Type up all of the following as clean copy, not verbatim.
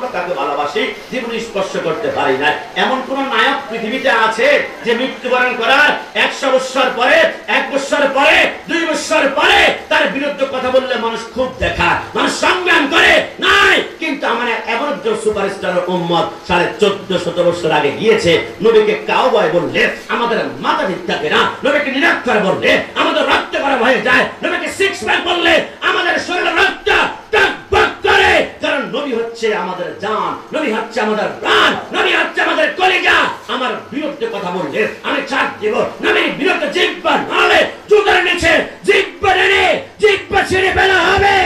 আমরা তাকে ভালোবাসি, জীবনে স্পর্শ করতে পারি না। এমন কোন নায়ক পৃথিবীতে আছে যে মৃত্যুবরণ করার 100 বছর পরে, 1 বছর পরে, 2 বছর পরে তার বিরুদ্ধে কথা বললে মানুষ খুব দেখা, মানুষ সংগ্রাম করে নাই? কিন্তু আমার এমন একজন সুপারস্টার উম্মত 1450 বছর আগে গিয়েছে, নবীকে কাউবয় বললে আমাদের মাথা ঠিক থাকে না, নবীকে নিরাক্ষর বললে আমাদের রক্ত গরম হয়ে যায়, নবীকে সিক্স প্যাক বললে আমাদের শরীরে রক্ত টকবক করে। কারণ নবী হচ্ছে আমাদের জান, নবী হচ্ছে আমাদের প্রাণ, নবী হচ্ছে আমাদের কলিজা। আমার বিরুদ্ধে কথা বললে আমি ছাড় দেব, নবীর বিরুদ্ধে জিহ্বা নাড়লে জুতার নিচে জিহ্বা টেনে জিহ্বা ছেড়ে ফেলা হবে।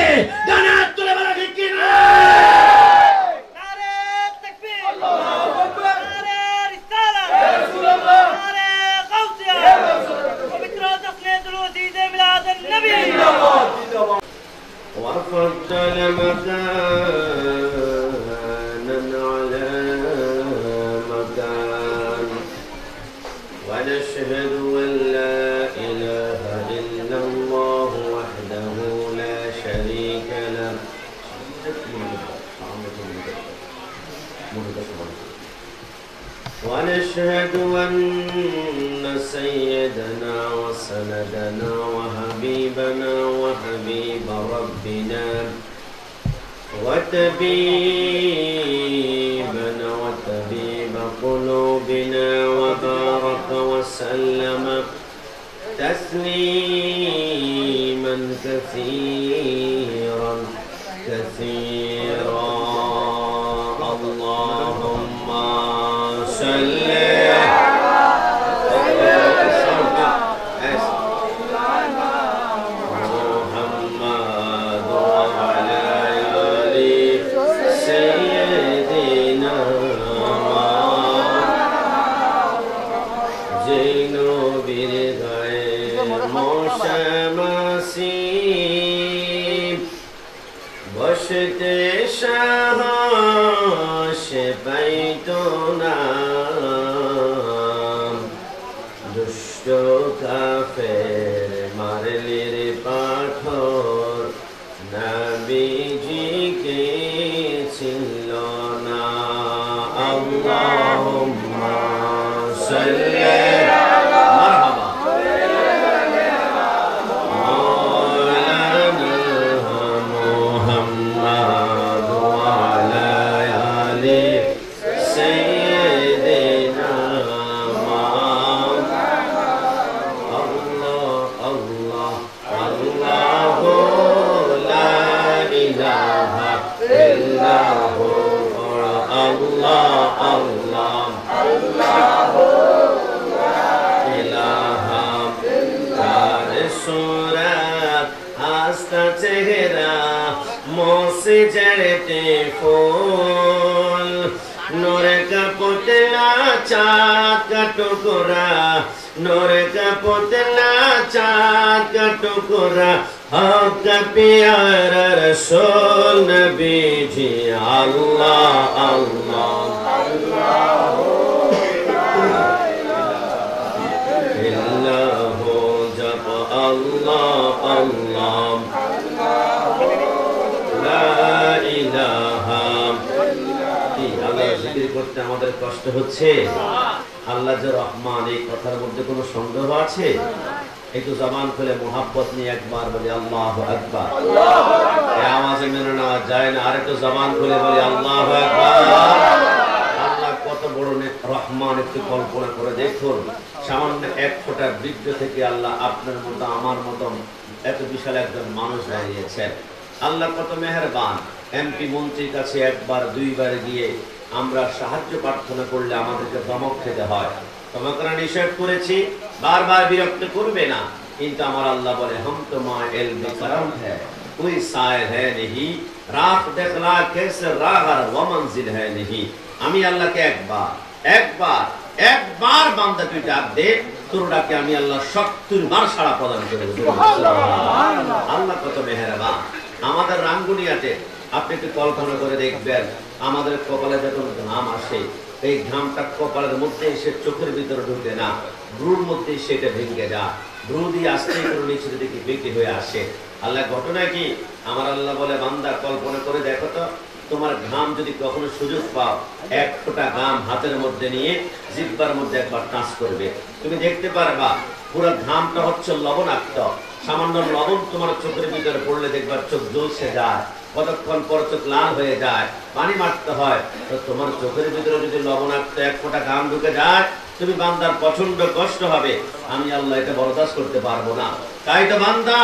ডানা তুলে বলা ঠিক কি না? وفضل مكانا على مكان ونشهد أن لا إله إلا الله وحده لا شريك له ونشهد أن سيدنا وسندنا وحبيبنا وحبيب ربنا وطبيبنا وطبيب قلوبنا وبارك وسلم تسليما كثيرا كثيرا. اللهم صل বসতে সাহস পাইতো না দুষ্ট কাফের মারলির পাথর নবীজিকে ছিল না। আল্লাহুম্মা সাল্লি जड़ते फूल नूर का पुतला चाँद का टुकड़ा नूर का पुतला चाँद का टुकड़ा आपका प्यारा रसूल नबी जी। अल्लाह अल्लाह इल्लहु जब अल्लाह अल्लाह করতে আমাদের কষ্ট হচ্ছে। আল্লাহ যে রহমান, এই কথার মধ্যে কোনো সন্দেহ আছে? একটু জবান খুলে মোহাব্বত নিয়ে একবার বলি আল্লাহু আকবার। এই আওয়াজে মেনে নেওয়া যায় না, আর একটু জবান খুলে বলি আল্লাহু আকবার। আল্লাহ কত বড় রহমান, একটু কল্পনা করে দেখুন। সামান্য 1 ফোঁটা বীর্য থেকে আল্লাহ আপনার মতো আমার মতো এত বিশাল একজন মানুষ বানিয়েছেন। আল্লাহ কত মেহেরবান। এমপি মন্ত্রীর কাছে একবার 2 বার গিয়ে আমরা সাহায্য প্রার্থনা করলে আমাদেরকে ধমক খেতে হয়। তোমাকে নিষেধ করেছি, বারবার বিরক্ত করবে না, কিন্তু আমার আল্লাহ বলে हम तुम्हारे इल्म करम है कोई सायर है नहीं रात देखला कैसे राहर व मंजिल है नहीं। আমি আল্লাহকে একবার বান্দা তুই ডাক দে, তোর ডাকে আমি আল্লাহ 70 বার সাড়া প্রদান করে দেব। আল্লাহ কত মেহেরবান। আমাদের রাঙ্গুনিয়াতে আপনি একটু কল্পনা করে দেখবেন, আমাদের কপালে যখন ঘাম আসে, এই ঘামটা কপালের মধ্যে এসে চোখের ভিতরে ঢুকে না, ব্রুর মধ্যে সেটা ভেঙে যায়, ব্রু দিয়ে আসতে করে নিচের দিকে বিক্রি হয়ে আসে। আল্লাহ ঘটনা কি? আমার আল্লাহ বলে বান্দা কল্পনা করে দেখো তো, তোমার ঘাম যদি কখনো সুযোগ পাও, এক ফোঁটা ঘাম হাতের মধ্যে নিয়ে জিহ্বার মধ্যে একবার টাচ করবে, তুমি দেখতে পারবা পুরো ঘামটা হচ্ছে লবণাক্ত। সামান্য লবণ তোমার চোখের ভিতরে পড়লে দেখবার চোখ জ্বলসে যায়, কতক্ষণ পর চোখ লাল হয়ে যায়, পানি মারতে হয়। তো তোমার চোখের ভিতরে যদি লবণাক্ত এক ফোঁটা ঘাম ঢুকে যায়, তুমি বান্দার প্রচন্ড কষ্ট হবে। আমি আল্লাহ এটা বরদাস্ত করতে পারবো না। তাই তো বান্দা,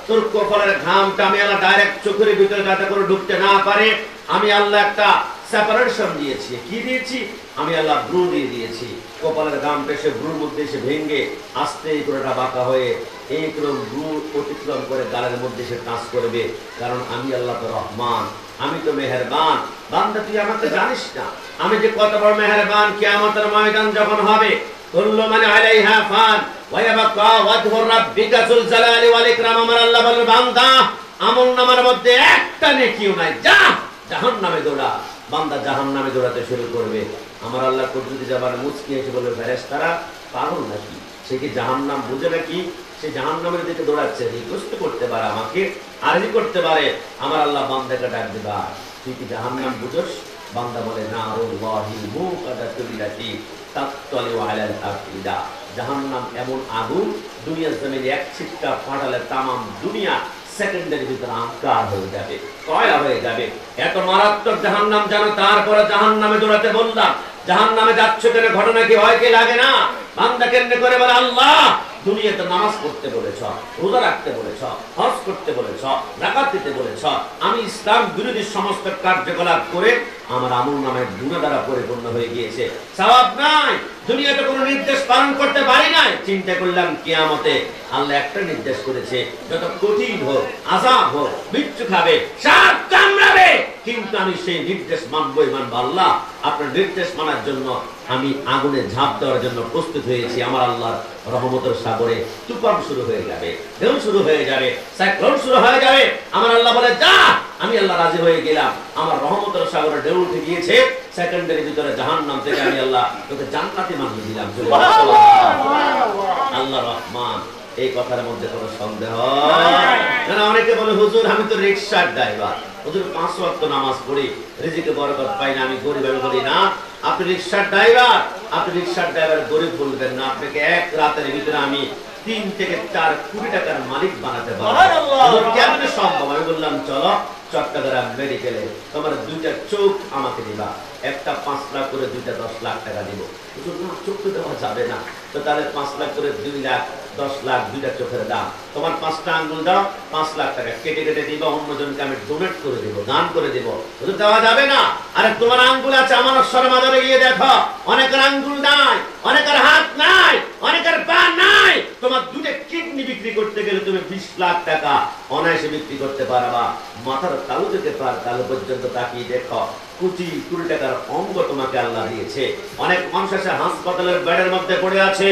তোর কপালের ঘামটা আমি আল্লাহ ডাইরেক্ট চোখের ভিতরে যাতে করে ঢুকতে না পারে, আমি আল্লাহ একটা সেপারেশন দিয়েছি। কি দিয়েছি? আমি আল্লাহ ব্রু দিয়ে দিয়েছি। কপালের ঘামটা এসে ব্রুর মধ্যে এসে ভেঙে আস্তে করে বাঁকা হয়ে এইরকম ব্রু অতিক্রম করে গালের মধ্যে এসে টাচ করবে। কারণ আমি আল্লাহ তো রহমান, আমি তো মেহেরবান। বান্দা তুই আমাকে জানিস না আমি যে কত বড় মেহেরবান। কিয়ামতের ময়দান যখন হবে, কুল্লু মান আলাইহা ফান ওয়া ইয়াবকা ওয়াজহু রাব্বিকা যুল জালালি ওয়াল ইকরাম। আমার আল্লাহ বলে, বান্দা আমলনামার মধ্যে একটা নেকিও নাই, যা জাহান্নামে দৌড়া। বান্দা জাহান্নামে দৌড়াতে শুরু করবে। আমার আল্লাহ কুদরতি জবানে মুচকি এসে বলবে, ফেরেশতারা পাগল নাকি? সে কি জাহান্নাম বুঝে নাকি? সে জাহান্নামের দিকে দৌড়াচ্ছে। রিকোয়েস্ট করতে পারে আমাকে, আরজি করতে পারে। আমার আল্লাহ বান্দাকে ডাক দেবা, তুই কি জাহান্নাম বুঝোস? বান্দা বলে, নারুল্লাহি মুকাদাতুল লাতি তাত্তালি আলাল আফিদা। জাহান্নাম এমন আগুন, দুনিয়ার জমিনে এক ছিটকা ফাটালে তামাম দুনিয়া সেকেন্ডের ভিতরে আকার হয়ে যাবে, কয়লা হয়ে যাবে। এত মারাত্মক জাহান্নাম জানো, তারপরে জাহান্নামে দৌড়াতে বললাম। জাহান্নামে যাচ্ছ কেন? ঘটনা কি হয় কি লাগে না? বান্দা কেমনে করে বলে, আল্লাহ দুনিয়াতে নামাজ পড়তে বলেছ, রোজা রাখতে বলেছ, হজ করতে বলেছ, যাকাত দিতে বলেছ, আমি ইসলাম বিরোধী সমস্ত কার্যকলাপ করে আমার আমল নামের গুনাহ দ্বারা পরিপূর্ণ হয়ে গিয়েছে, সওয়াব নাই, দুনিয়াতে কোনো নির্দেশ পালন করতে পারি নাই। চিন্তা করলাম কিয়ামতে আল্লাহ একটা নির্দেশ করেছে, যত কঠিন হোক, আযাব হোক, মৃত্যু খাবে, সাপ কামড়াবে, কিন্তু আমি সেই নির্দেশ মানবই মানব। আল্লাহ আপনার নির্দেশ মানার জন্য আমি আগুনে ঝাঁপ দেওয়ার জন্য প্রস্তুত হয়েছি। আমার আল্লাহর রহমতের সাগরে তুফান শুরু হয়ে যাবে, ঢেউ শুরু হয়ে যাবে, সাইক্লোন শুরু হয়ে যাবে। আমার আল্লাহ বলে, যা। আমি আল্লাহ রাজি হয়ে গেলাম। আমার রহমতের সাগরে ঢেউ উঠে গিয়েছে, সেকেন্ডের ভিতরে জাহান্নাম থেকে আমি আল্লাহ তোকে জান্নাতে বানিয়ে দিলাম। আল্লাহ রহমান, এই কথার মধ্যে কোনো সন্দেহ না। অনেকে বলে, হুজুর আমি তো রিকশার ড্রাইভার, হুজুর 5 ওয়াক্ত নামাজ পড়ি, রিজিকে বরকত পাই না, আমি গরিব। আমি বলি না, আপনি রিকশার ড্রাইভার, আপনি রিকশার ড্রাইভার গরিব বলবেন না। আপনাকে এক রাতের ভিতরে আমি 3 থেকে 4 কোটি টাকার মালিক বানাতে পারবো। কেমন সম্ভব? আমি বললাম, চলো চট্টগ্রাম মেডিকেলে, তোমার 2টা চোখ আমাকে দিবা, একটা 5 লাখ করে, 2টা 10 লাখ টাকা দিব। না, চোখ তো দেওয়া যাবে না। তো তাহলে 5 লাখ করে 2 লাখ, 10 লাখ 2টা চোখের দাম। তোমার 5টা আঙ্গুল দাও, 5 লাখ টাকা কেটে কেটে দিবা, অন্যজনকে আমি ডোনেট করে দিব, দান করে দিব। তো দেওয়া যাবে না। আরে তোমার আঙ্গুল আছে, আমার সরমাদারে গিয়ে দেখো, অনেকের আঙ্গুল নাই, অনেকের হাত নাই, অনেকের পা নাই। তোমার 2টা কিডনি বিক্রি করতে গেলে তুমি 20 লাখ টাকা অনায়াসে বিক্রি করতে পারবা। মাথার তালু থেকে পার তালু পর্যন্ত তাকিয়ে দেখো, কোটি কোটি টাকার অঙ্গ তোমাকে আল্লাহ দিয়েছে। অনেক মানুষ আছে হাসপাতালের বেডের মধ্যে পড়ে আছে,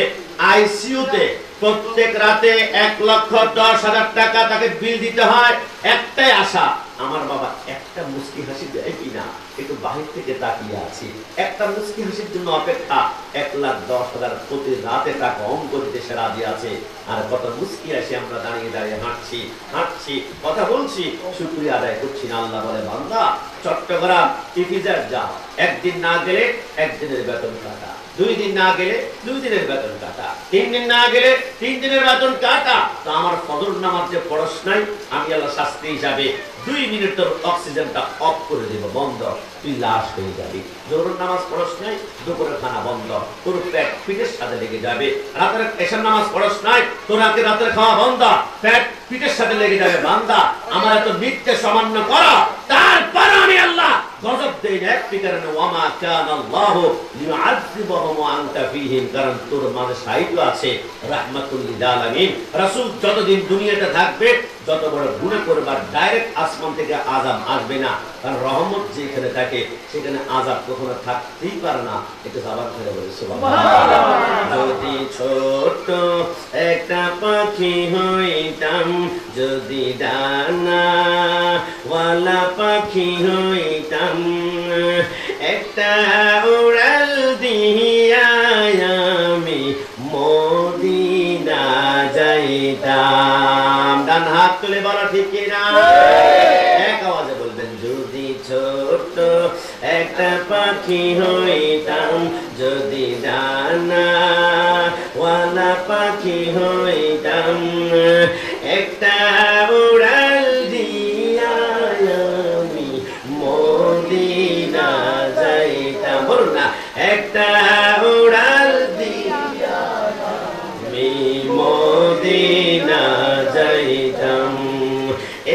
আইসিইউতে, প্রত্যেক রাতে 1,10,000 টাকা তাকে বিল দিতে হয়। একটাই আশা, আমার বাবা একটা মুস্কি হাসি দেয় কিনা, একটু বাহির থেকে তাকিয়ে আছি, একটা মুস্কি হাসির জন্য অপেক্ষা। 1,10,000 প্রতি রাতে টাকা অঙ্ক দিতে সে রাজি আছে। আর কত মুস্কি হাসি আমরা দাঁড়িয়ে দাঁড়িয়ে হাঁটছি, কথা বলছি, শুকরিয়া আদায় করছি না। আল্লাহ বলে, বান্দা চট্টগ্রাম ইফিজার যাও, একদিন না গেলে একদিনের বেতন কাটা, 2 দিন না গেলে 2 দিনের বেতন কাটা, 3 দিন না গেলে 3 দিনের বেতন কাটা। তো আমার ফজর নামাজ যে পড়স নাই, আমি আল্লাহ শাস্তি হিসাবে 2 মিনিট তোর অক্সিজেনটা অফ করে দেব, বন্ধ, তুই লাশ হয়ে যাবি। জোহরের নামাজ পড়স নাই, দুপুরের খানা বন্ধ, তোর পেট পিঠের সাথে লেগে যাবে। রাতের এশার নামাজ পড়স নাই, তোর রাতের খাওয়া বন্ধ, পেট পিঠের সাথে লেগে যাবে। বান্দা আমার এত নিত্যে সামান্য করো, তারপর আমি আল্লাহ গজব দেই না। একটি কারণে, ওয়ামা কানাল্লাহু লিউআযযিবাহুম ওয়া আনতা ফীহিম, কারণ তোর মাঝে সাহিত্য আছে রাহমাতুল লিল আলামিন। রাসূল যতদিন দুনিয়াতে থাকবে, যত বড় গুনাহ করবার ডাইরেক্ট আসমান থেকে আযাব আসবে না, কারণ রহমত যেখানে থাকে সেখানে আযাব কখনো থাকতেই পারে না। এটা জবান করে বলে সুবহানাল্লাহ। যদি ছোট একটা পাখি হইতাম, যদি ডানা ওয়ালা পাখি হইতাম, একটা উড়াল দিয়া আমি মদিনা যাইতাম। ডান হাত তুলে বলা ঠিক কিনা? এক আওয়াজে বলবেন, যদি ছোট একটা পাখি হইতাম যদি ডানা ওয়ালা পাখি হইতাম, একটা উড়াল দিয়া আমি মদিনা যাইতাম। বলুন না, একটা উড়াল দিয়া আমি মদিনা যাইতাম।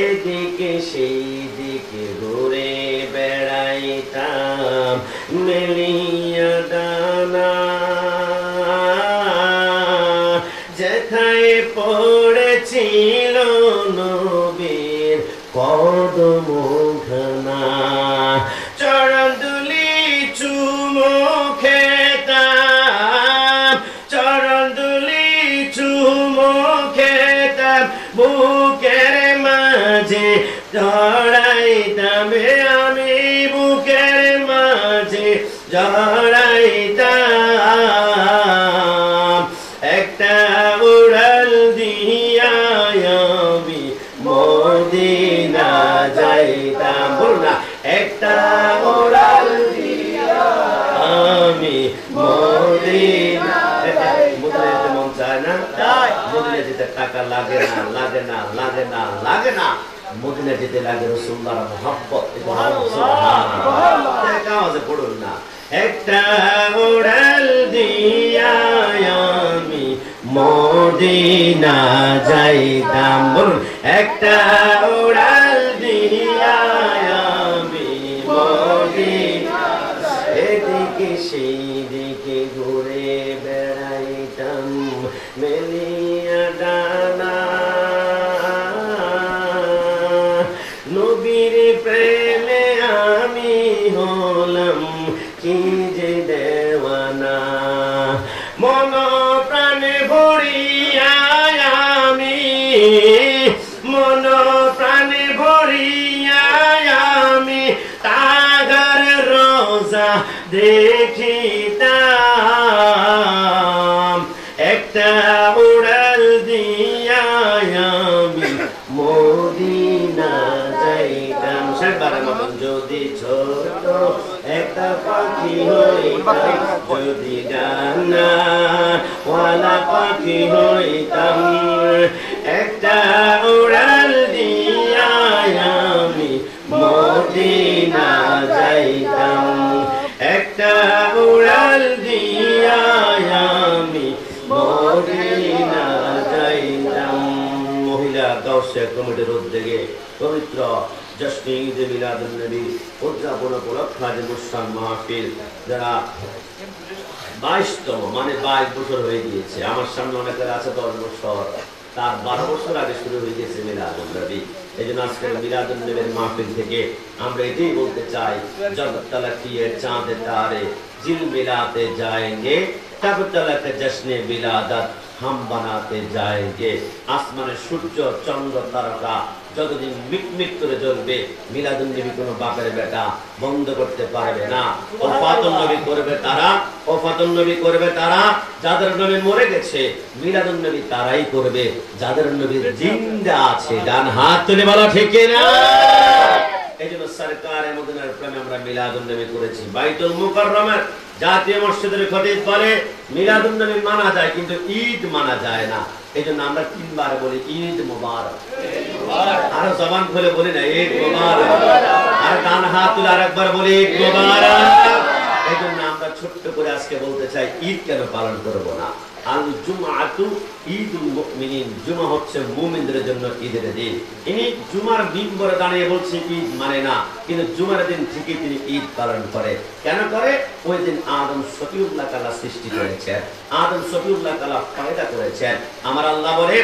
এদিকে সেই দিকে ঘুরে বেড়াইতাম মেলিয়া ডানা, যেথায় পড়েছিল নবীর কদমখানা, চরণ দুলি চুমো খেতাম, চরণ দুলি চুমো খেতাম, বুকের মাঝে জড়াইতাম আমি, বুকের মাঝে জড়াইতাম। একটা উড়াল দিয়া আমি মদিনা যাইতাম। বলুন না, একটা উড়াল দিয়া আমি মদিনা। মদিনা যেতে মন চায় না? মদিনা যেতে টাকা লাগে না, লাগে না, লাগে না, লাগে না। মদিনা যেতে লাগে রাসূলুল্লাহর মুহাব্বত। আওয়াজে পড়ুন না, একটা উড়াল দিয়া আমি মদিনা যাইতাম। বলুন, একটা উড়াল দিয়া আমি মদিনা, এদিকে সেই দিকে ঘুরে বেড়াইতাম মেলিয়া ডানা, নবীর প্রেমে আমি হলাম কি যে দেওয়ানা, মন প্রাণে ভরিয়া আমি, মন প্রাণে ভরিয়া আমি তাগার রোজা দেখিতাম, একটা উড়াল দিয়া আমি মদিনা যাইতাম। সেবার মতন যদি ছোট একটা পাখি হইতাম, যদি ডানা ওয়ালা পাখি হইতাম, একটা উড়াল দিয়া আমি মদিনা যাইতাম, একটা উড়াল দিয়া আমি মদিনা যাইতাম। মহিলা গাউসিয়া কমিটির উদ্যোগে পবিত্র জশ্নে ঈদ মিলাদুন নবী উদযাপন উপলক্ষে আজ অনুষ্ঠান মাহফিল, যারা 22তম মানে 22 বছর হয়ে গিয়েছে। আমার সামনে অনেকের আছে 10 বছর, তার 12 বছর আগে শুরু হয়ে গেছে মিলাদুন নবী। এই জন্য আজকের মিলাদুন নবীর মাহফিল থেকে আমরা এটাই বলতে চাই, জব তলক কিয়ে চাঁদ তারে জিল মিলাতে जाएंगे तब तलक जश्ने विलादत हम बनाते जाएंगे। আসমানের সূর্য চন্দ্র তারকা যতদিন মিটমিট করে জ্বলবে, মিলাদুন নবী কোনো বাপের বেটা বন্ধ করতে পারবে না। ওফাতুন নবী করবে তারা, ওফাতুন নবী করবে তারা যাদের নবী মরে গেছে, মিলাদুন নবী তারাই করবে যাদের নবী জিন্দা আছে। ডান হাত তুলে বলো ঠিক না? এইজন্য সরকারে মদিনার প্রেমে আমরা মিলাদুন নবী করেছি। বাইতুল মুকাররমের জাতীয় মসজিদের খতিব বলে মিলাদুন নবী মানা যায় কিন্তু ঈদ মানা যায় না। এইজন্য আমরা 3 বার বলি ঈদ মুবারক, আর জবান খুলে বলি না ঈদ মুবারক, আর ডান হাত তুলে আরেকবার বলি ঈদ মুবারক। এইজন্য আমরা ছোট্ট করে আজকে বলতে চাই, ঈদ কেন পালন করব না? আল জুমআতু ঈদুল মুমিনিন, জুমা হচ্ছে মুমিনদের জন্য ঈদের দিন। ইনি জুমার মিম্বরে দাঁড়িয়ে বলছে ঈদ মানে না, কিন্তু জুমার দিন ঠিকই তিনি ঈদ পালন করে। কেন করে? ওই দিন আদম সফিউল্লাহ তাআলা সৃষ্টি করেছেন, আদম সফিউল্লাহ তাআলা পয়দা করেছেন। আমার আল্লাহ বলে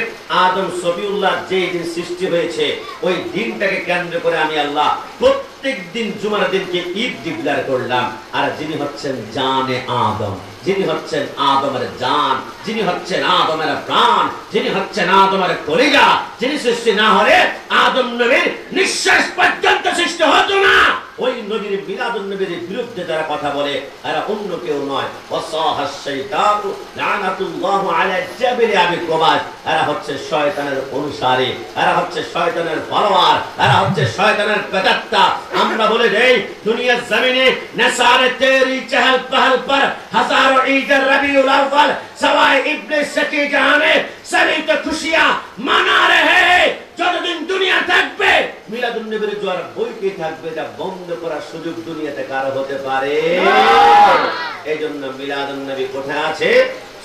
আদম সফিউল্লাহ যেই দিন সৃষ্টি হয়েছে ওই দিনটাকে কেন্দ্র করে আমি আল্লাহ প্রত্যেক দিন জুমার দিনকে ঈদ ডিক্লেয়ার করলাম। আর যিনি হচ্ছেন জানে আদম, যিনি হচ্ছেন আদমের জান, যিনি হচ্ছেন আদমের প্রাণ, যিনি হচ্ছেন আদমের কলিজা, যিনি সৃষ্টি না হলে আদম নবীর নিঃশ্বাস পর্যন্ত সৃষ্টি হতো না, ওই নবীর মিলাদুন নবীর বিরুদ্ধে যারা কথা বলে এরা অন্য কেউ নয়, ওয়াসাহাস শাইতানু লানাতুল্লাহু আলা জাবিল আবি কুবাস। এরা হচ্ছে শয়তানের অনুসারী, এরা হচ্ছে শয়তানের ফলোয়ার, এরা হচ্ছে শয়তানের পেটাত্তা। আমরা বলে দেই দুনিয়ার জমিনে নসারে তেরি চহল পহল पर हजारों ईद रबीउल अव्वल सवाए इब्लिस सकी जहां में सभी तो खुशियां मना रहे हैं। যতদিন দুনিয়া থাকবে মিলাদুন নবীর জোয়ার বইতে থাকবে, যা বন্ধ করার সুযোগ দুনিয়াতে কারো হতে পারে। এইজন্য মিলাদুন নবী কোথায় আছে?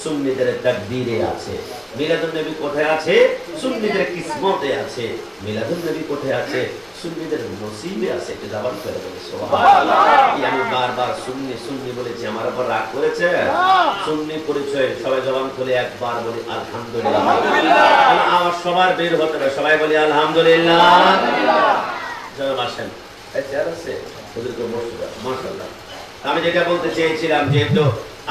সুন্নিদের তাকদীরে আছে। মিলাদুন নবী কোথায় আছে? সুন্নিদের কিসমতে আছে। মিলাদুন নবী কোথায় আছে? সুন্নিদের নসিবে আছে। এটা জবান করে বলে সুবহানাল্লাহ। আমি বারবার সুন্নি সুন্নি বলেছি, আমার উপর রাগ করেছে? সুন্নি পরিচয় সবাই জবান খুলে একবার বলি আলহামদুলিল্লাহ। আমার সবার বের হতে হবে, সবাই বলি আলহামদুলিল্লাহ। জবাব আসেন চেয়ার আছে ওদেরকে বসে মাশাআল্লাহ। আমি যেটা বলতে চেয়েছিলাম, যেহেতু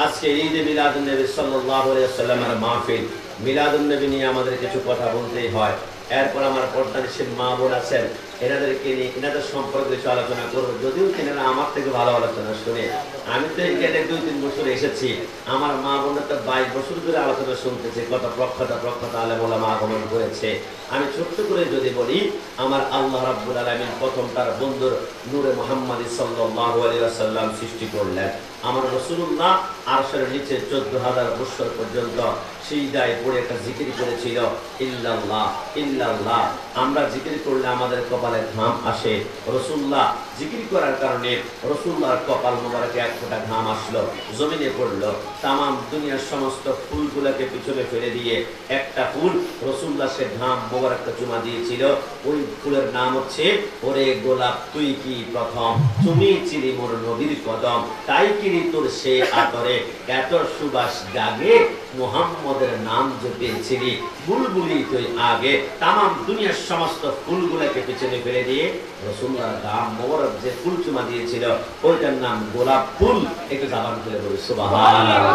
আজকে ঈদে মিলাদুন নবী সাল্লাল্লাহু আলাইহি ওয়াসাল্লামের মাহফিল, মিলাদুন নবী নিয়ে আমাদের কিছু কথা বলতেই হয়। এরপর আমার পর্দানিশীল মা বোন আছেন, এনাদেরকে নিয়ে এনাদের সম্পর্কে কিছু আলোচনা করবো। যদিও এনারা আমার থেকে ভালো আলোচনা শুনে, আমি তো এখানে 2-3 বছর এসেছি, আমার মা বোনের তো 22 বছর ধরে আলোচনা শুনতেছে, কত প্রখ্যাত আলেম ওলামা আগমন করেছে। আমি ছোট্ট করে যদি বলি, আমার আল্লাহ রাব্বুল আলামিন প্রথম তার বন্ধুর নূরে মুহাম্মাদি সাল্লাল্লাহু আলাইহি ওয়াসাল্লাম সৃষ্টি করলেন। আমার রাসূলুল্লাহ আরশের নিচে 14,000 বছর পর্যন্ত সিজদায় পড়ে একটা জিকির করেছিল, ইল্লাল্লাহ ইল্লাল্লাহ। আমরা জিকির করলে আমাদের কপালে ঘাম আসে। রাসূলুল্লাহ জিকির করার কারণে রাসূলুল্লাহর কপাল মোবারকে এক ফোঁটা ঘাম আসলো, জমিনে পড়লো। তামাম দুনিয়ার সমস্ত ফুলগুলোকে পিছনে ফেলে দিয়ে একটা ফুল রাসূলুল্লাহ সে ঘাম মোবারককে চুমা দিয়েছিল। ওই ফুলের নাম হচ্ছে ওরে গোলাপ তুই কি প্রথম, তুমি চিলি মোর নবীর কদম, তাই কিনি তোর সে আতরে এত সুবাস গাগে, মুহাম্মদের নাম জপেছিলি বুলবুলি তুই আগে। তামাম দুনিয়ার সমস্ত ফুলগুলোকে পিছনে ফেলে দিয়ে রাসূলুল্লাহর ঘাম মোবারক যে ফুল চুমা দিয়েছিল ওইটার নাম গোলাপ ফুল। একটু জবান খুলে বলি সুবহানাল্লাহ।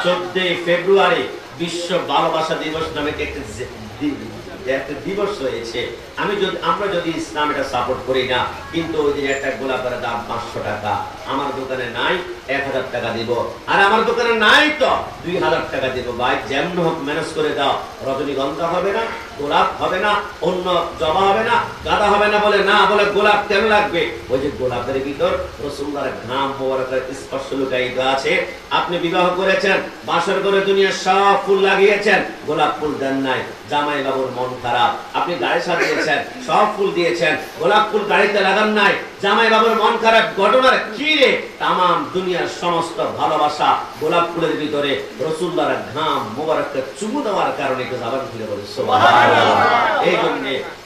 14 ফেব্রুয়ারি বিশ্ব ভালোবাসা দিবস নামে একটা দিবস হয়েছে। আমরা যদি ইসলাম এটা সাপোর্ট করি না, কিন্তু ওই দিন একটা গোলাপের দাম 500 টাকা, আমার দোকানে নাই 1000 টাকা দিব, আর আমার দোকানে নাই তো 2000 টাকা দিব। ভাই যেমন হোক ম্যানেজ করে দাও। রজনীগন্ধা হবে না, গোলাপ হবে না, অন্য জবা হবে না, গাঁদা হবে না, বলে না, বলে গোলাপ কেন লাগবে? ওই যে গোলাপের ভিতর রাসূলুল্লাহর ঘাম মোবারকের স্পর্শ লুকায়িত আছে। আপনি বিবাহ করেছেন, বাসর করে দুনিয়ার সব ফুল লাগিয়েছেন, গোলাপ ফুল দেন নাই, জামাই বাবুর মন খারাপ। আপনি গাড়ি সাজিয়েছেন, সব ফুল দিয়েছেন, গোলাপ ফুল গাড়িতে লাগান নাই, জামাই বাবুর মন খারাপ। ঘটনার কি রে? তামাম দুনিয়ার সমস্ত ভালোবাসা গোলাপ ফুলের ভিতরে রাসূলুল্লাহর ঘাম মোবারককে চুমু দেওয়ার কারণে একটু জবান খুলে বলে সুবহানাল্লাহ। এই জন্য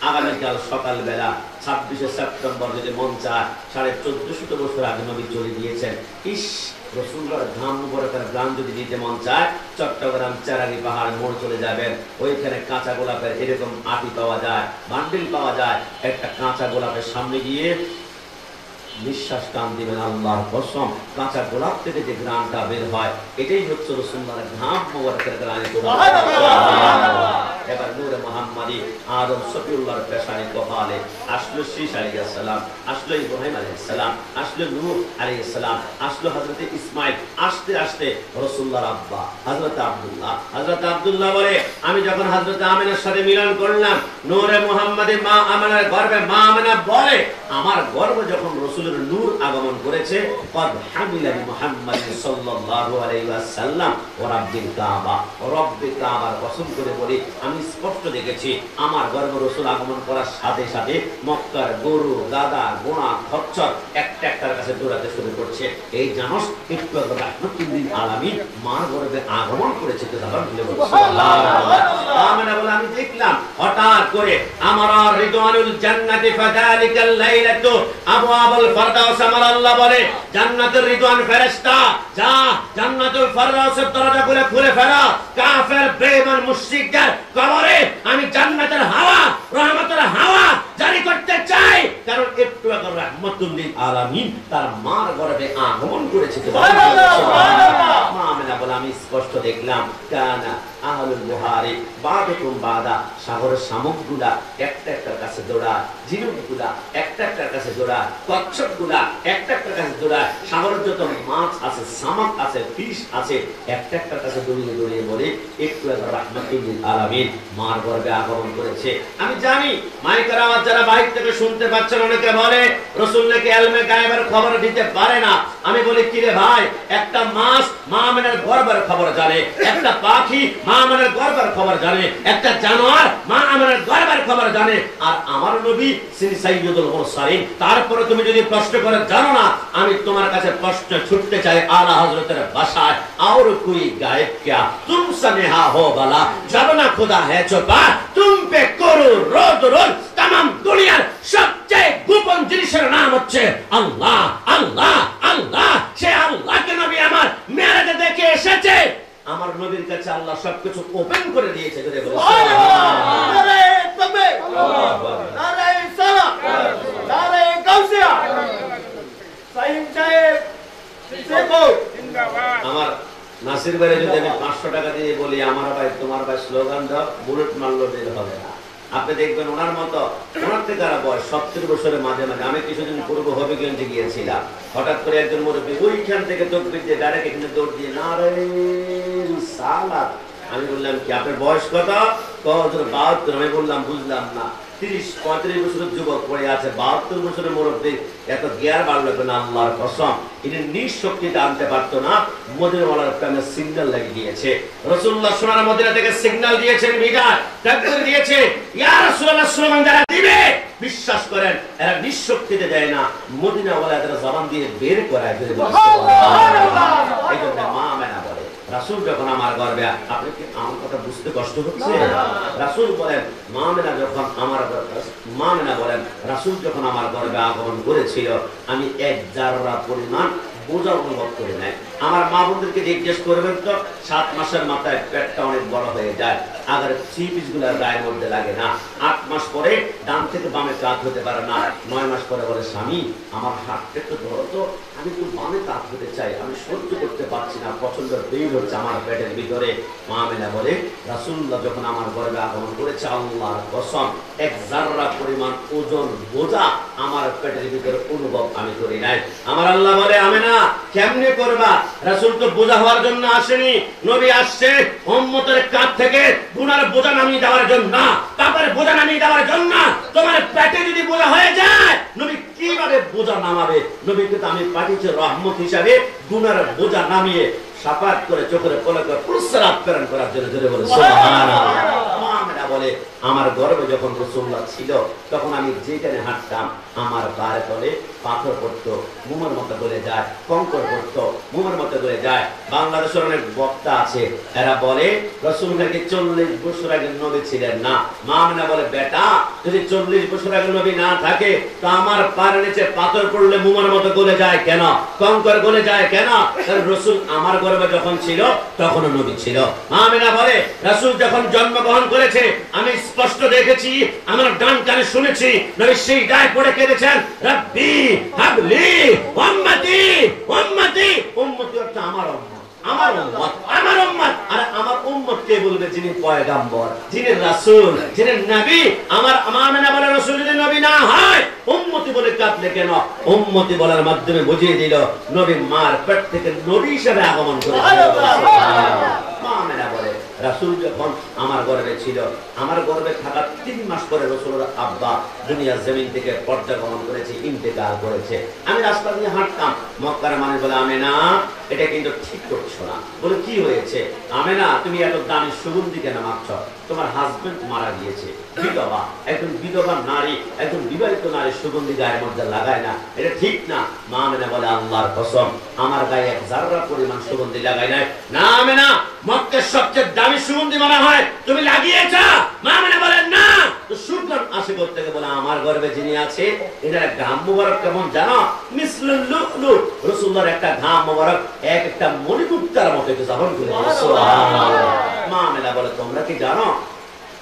আগামীকাল সকালবেলা 26শে সেপ্টেম্বর যদি মন চায়, 1450 বছর আগে নবী চলে দিয়েছেন, ইস রাসূলুল্লাহর ঘাম মুবারকের গান যদি দিতে মন চায়, চট্টগ্রাম চারাগি পাহাড় মোড় চলে যাবেন। ওইখানে কাঁচা গোলাপের এরকম আটি পাওয়া যায়, বান্ডিল পাওয়া যায়। একটা কাঁচা গোলাপের সামনে গিয়ে নিঃশ্বাস টান দিবেন, আল্লাহর কসম কাঁচা গোলাপ থেকে যে ঘ্রাণটা বের হয় এটাই হচ্ছে রাসূলুল্লাহর ঘাম মুবারকের ঘ্রাণ। এবার নূরে মুহাম্মাদি আদম সফিউল্লাহর পেশানি কপালে আসলো শীশ আলাইহিস সালাম, আসলো ইব্রাহিম আলাইহিস সালাম, আসলো নূহ আলাইহিস সালাম, আসলো হযরত ইসমাঈল। আস্তে আস্তে রাসূলুল্লাহর আব্বা হযরত আব্দুল্লাহ বলে, আমি যখন হযরত আমিনার সাথে মিলন করলাম, নূরে মুহাম্মাদি মা আমিনার গর্ভে মা আমিনা বলে, আমার গর্ভে যখন রাসূলের নূর আগমন করেছে, কদ হামিলানি মুহাম্মাদ সাল্লাল্লাহু আলাইহি ওয়াসাল্লাম ওয়া রাব্বিল কাবা, রব্বিল কাবার কসম করে বলি, আমি স্পষ্ট দেখেছি আমার গর্ভে রাসূল আগমন করার সাথে সাথে মক্কার গরু, গাদা, গোনা, খচ্চর একটা একটার কাছে দৌড়াতে শুরু করছে। এই জানোস একটু রাহমাতুল্লিল আলামিন মার গর্ভে আগমন করেছে। তো জানার বলে সুবহানাল্লাহ। আমিনা বলে, আমি দেখলাম হঠাৎ করে আমার রিদওয়ানুল জান্নাতি ফাযালিকাল লাইলাতু আবওয়াবুল ফিরদাউস, আমার আল্লাহ বলে জান্নাতের রিদওয়ান ফেরেশতা যা জান্নাতুল ফিরদাউসের দরজাগুলো খুলে ফেলো। কাফের বেঈমান মুশরিকদের কবরে আমি জান্নাতের হাওয়া, রহমতের হাওয়া জারি করতে চাই, কারণ একটু আগে রাহমাতুল লিল আলামিন তার মার গর্ভে আগমন করেছে। মা আমেনা বলে আমি স্পষ্ট দেখলাম কানা আহলুল বুহারি বাদুকুম বাদা, সাগরের শামুকগুলা একটা একটার কাছে দৌড়ায়, ঝিনুকগুলা একটা একটার কাছে দৌড়ায়, কচ্ছপগুলা একটা একটার কাছে দৌড়ায়, সাগরের যত মাছ আছে, শামুক আছে, ফিশ আছে, একটা একটার কাছে দৌড়িয়ে দৌড়িয়ে বলে একটু আগে রাহমাতুল লিল আলামিন মার গর্ভে আগমন করেছে। আমি জানি মাইকের আওয়াজ যারা বাইরে থেকে শুনতে পাচ্ছেন, অনেকে বলে রাসূল নাকি ইলমে গায়েবের খবর দিতে পারে না। আমি বলি কি রে ভাই, একটা মাছ মা আমেনার গর্ভের খবর জানে, একটা পাখি মা আমেনার গর্ভের খবর জানে, একটা জানোয়ার মা আমেনার গর্ভের খবর জানে, আর আমার নবী তিনি সাইয়্যিদুল মুরসালিন। তারপরে তুমি যদি প্রশ্ন করে জানো না, আমি তোমার কাছে প্রশ্ন ছুটতে চাই আলা হযরতের ভাষায়, और कोई गायब क्या तुमसे नेहा हो भला, जब ना खुदा है छुपा तुम पे करो रोज रोज। तमाम दुनियार সবচেয়ে গোপন জিনিসের নাম হচ্ছে আল্লাহ, আল্লাহ, আল্লাহ। সে আল্লাহকে নবী আমার মেরাজে দেখে এসেছে। আমার নবীর কাছে আল্লাহ সবকিছু ওপেন করে দিয়েছে। আমার নাসির ভাই যদি আমি 500 টাকা দিয়ে বলি আমার ভাই তোমার ভাই স্লোগান দাও, বুলেট মারলো বের হবে না। আপনি দেখবেন ওনার মতো, ওনার থেকে আর বয়স 70 বছরের মাঝে মাঝে। আমি কিছুদিন পূর্ব হবিগঞ্জে গিয়েছিলাম, হঠাৎ করে একজন মুরব্বী ওইখান থেকে তাকবীর দিয়ে ডাইরেক্ট এখানে দৌড় দিয়ে নারে রিসালাত। আমি বললাম কি আপনার বয়স কত? কত? 72। আমি বললাম বুঝলাম না। 30-35 বছরের যুবক পড়ে আছে, 72 বছরের মুরব্বী এত জ্ঞান বাড়লো কেন? আল্লাহর কসম ইনি নিজ শক্তিতে আনতে পারতো না। মদিনাওয়ালার প্রেমে সিগন্যাল লাগিয়ে দিয়েছে। রাসূলুল্লাহ সোনার মদিনা থেকে সিগন্যাল দিয়েছেন, বিদায় তাকবীর দিয়েছে, ইয়া রাসূলুল্লাহ স্লোগান যারা দিবে বিশ্বাস করেন এরা নিজ শক্তিতে দেয় না, মদিনাওয়ালা এদের জবান দিয়ে বের করায়। এই জন্য মা আমেনা বলে রাসূল যখন আমার গর্ভে, আপনি কি আমার কথা বুঝতে কষ্ট হচ্ছে? রাসূল বলেন মা আমেনা যখন আমার রাসূল যখন আমার গর্ভে আগমন করেছিল, আমি এক জাররা পরিমাণ বোঝা অনুভব করি নাই। আমার মা বোনদেরকে জিজ্ঞেস করবেন তো, 7 মাসের মাথায় পেটটা অনেক বড় হয়ে যায়, আগার চিপিস গুলা গায়ের মধ্যে লাগে না। 8 মাস পরে ডান থেকে বামে কাত হতে পারে না। 9 মাস পরে বলে স্বামী আমার হাতটা একটু ধরো তো, আমি একটু বামে কাত হতে চাই, আমি সহ্য করতে পারছি না, প্রচন্ড পেইন হচ্ছে আমার পেটের ভিতরে। মা আমেনা বলে রাসূলুল্লাহ যখন আমার গর্ভে আগমন করেছে, আল্লাহর কসম এক জাররা পরিমাণ ওজন বোঝা আমার পেটের ভিতরে অনুভব আমি করি নাই। আমার আল্লাহ বলে আমেনা কেমনে করবা? রাসূল তো বোঝা হওয়ার জন্য আসেনি, নবী আসছে উম্মতের কাঁধ থেকে গুনার বোঝা নামিয়ে দেওয়ার জন্য, পাপের বোঝা নামিয়ে দেওয়ার জন্য। তোমার পেটে যদি বোঝা হয়ে যায়, নবী কিভাবে বোঝা নামাবে? নবীকে তো আমি পাঠিয়েছি রহমত হিসাবে গুনার বোঝা নামিয়ে সাফাত করে চোখের পলকে প্রস্রাব প্রেরণ করার জন্য। জোরে বলে সুবহানাল্লাহ। মা আমেনা বলে আমার গর্ভে যখন রাসূলুল্লাহ ছিল, তখন আমি যেখানে হাঁটতাম আমার পায়ের তলে পাথর পড়তো, মোমের মতো গলে যায়, কঙ্কর পড়তো, মোমের মতো গলে যায়। বাংলাদেশের অনেক বক্তা আছে, এরা বলে রাসূল নাকি 40 বছর আগে নবী ছিলেন না। মা আমেনা বলে বেটা যদি 40 বছর আগে নবী না থাকে, তো আমার পায়ের নিচে পাথর পড়লে মোমের মতো গলে যায় কেন? কঙ্কর গলে যায় কেন? কারণ রাসূল আমার গর্ভে যখন ছিল তখনও নবী ছিল। মা আমেনা বলে রাসূল যখন জন্মগ্রহণ করেছে আমি স্পষ্ট দেখেছি, আমার ডান কানে শুনেছি নবী সেই গায়ে পড়ে কেঁদেছেন, রব্বি হাবলি উম্মতি উম্মতি। উম্মতি অর্থ আমার উম্মত, আমার উম্মত, আমার উম্মত। আর আমার উম্মত কে বলবে? যিনি পয়গম্বর, যিনি রাসূল, যিনি নবী। আমার মা আমেনা বলে রাসূল যদি নবী না হয় উম্মতি বলে কাঁদলে কেন? উম্মতি বলার মাধ্যমে বুঝিয়ে দিল নবী মার পেট থেকে নবী হিসেবে আগমন করেছে। মা আমেনা বলে রাসূল যখন আমার গর্ভে ছিল, আমার গর্ভে থাকা 3 মাস পরে রাসূলের আব্বা দুনিয়ার জমিন থেকে পর্দা গ্রহণ করেছে, ইন্তেকাল করেছে। আমি রাস্তা দিয়ে হাঁটতাম, মক্কার মানুষ বলে আমেনা এটা কিন্তু ঠিক করছো না। বলে কি হয়েছে? আমেনা তুমি এত দামি সুগন্ধি কেন মাখছো? তোমার হাজবেন্ড মারা গিয়েছে, বিধবা, একজন বিধবা নারী, একজন বিবাহিত নারী সুগন্ধি গায়ের মধ্যে লাগায় না, এটা ঠিক না। মা আমেনা বলে আল্লাহর কসম আমার গায়ে এক জাররা পরিমাণ সুগন্ধি লাগাই নাই। না আমেনা মক্কার সবচেয়ে দামি সুগন্ধি মনে হয় তুমি লাগিয়েছো। মা আমেনা বলে না, তো সুগন্ধ আসে করতে গিয়ে বলে আমার গর্ভে যিনি আছে এটার ঘাম মোবারক কেমন জানো? মিসলুল লুলু, রাসূলুল্লাহর একটা ঘাম মোবারক একটা মণিমুক্তার মতো একটু জাবন করে। সুবহানাল্লাহ। মা আমেনা বলে তোমরা কি জানো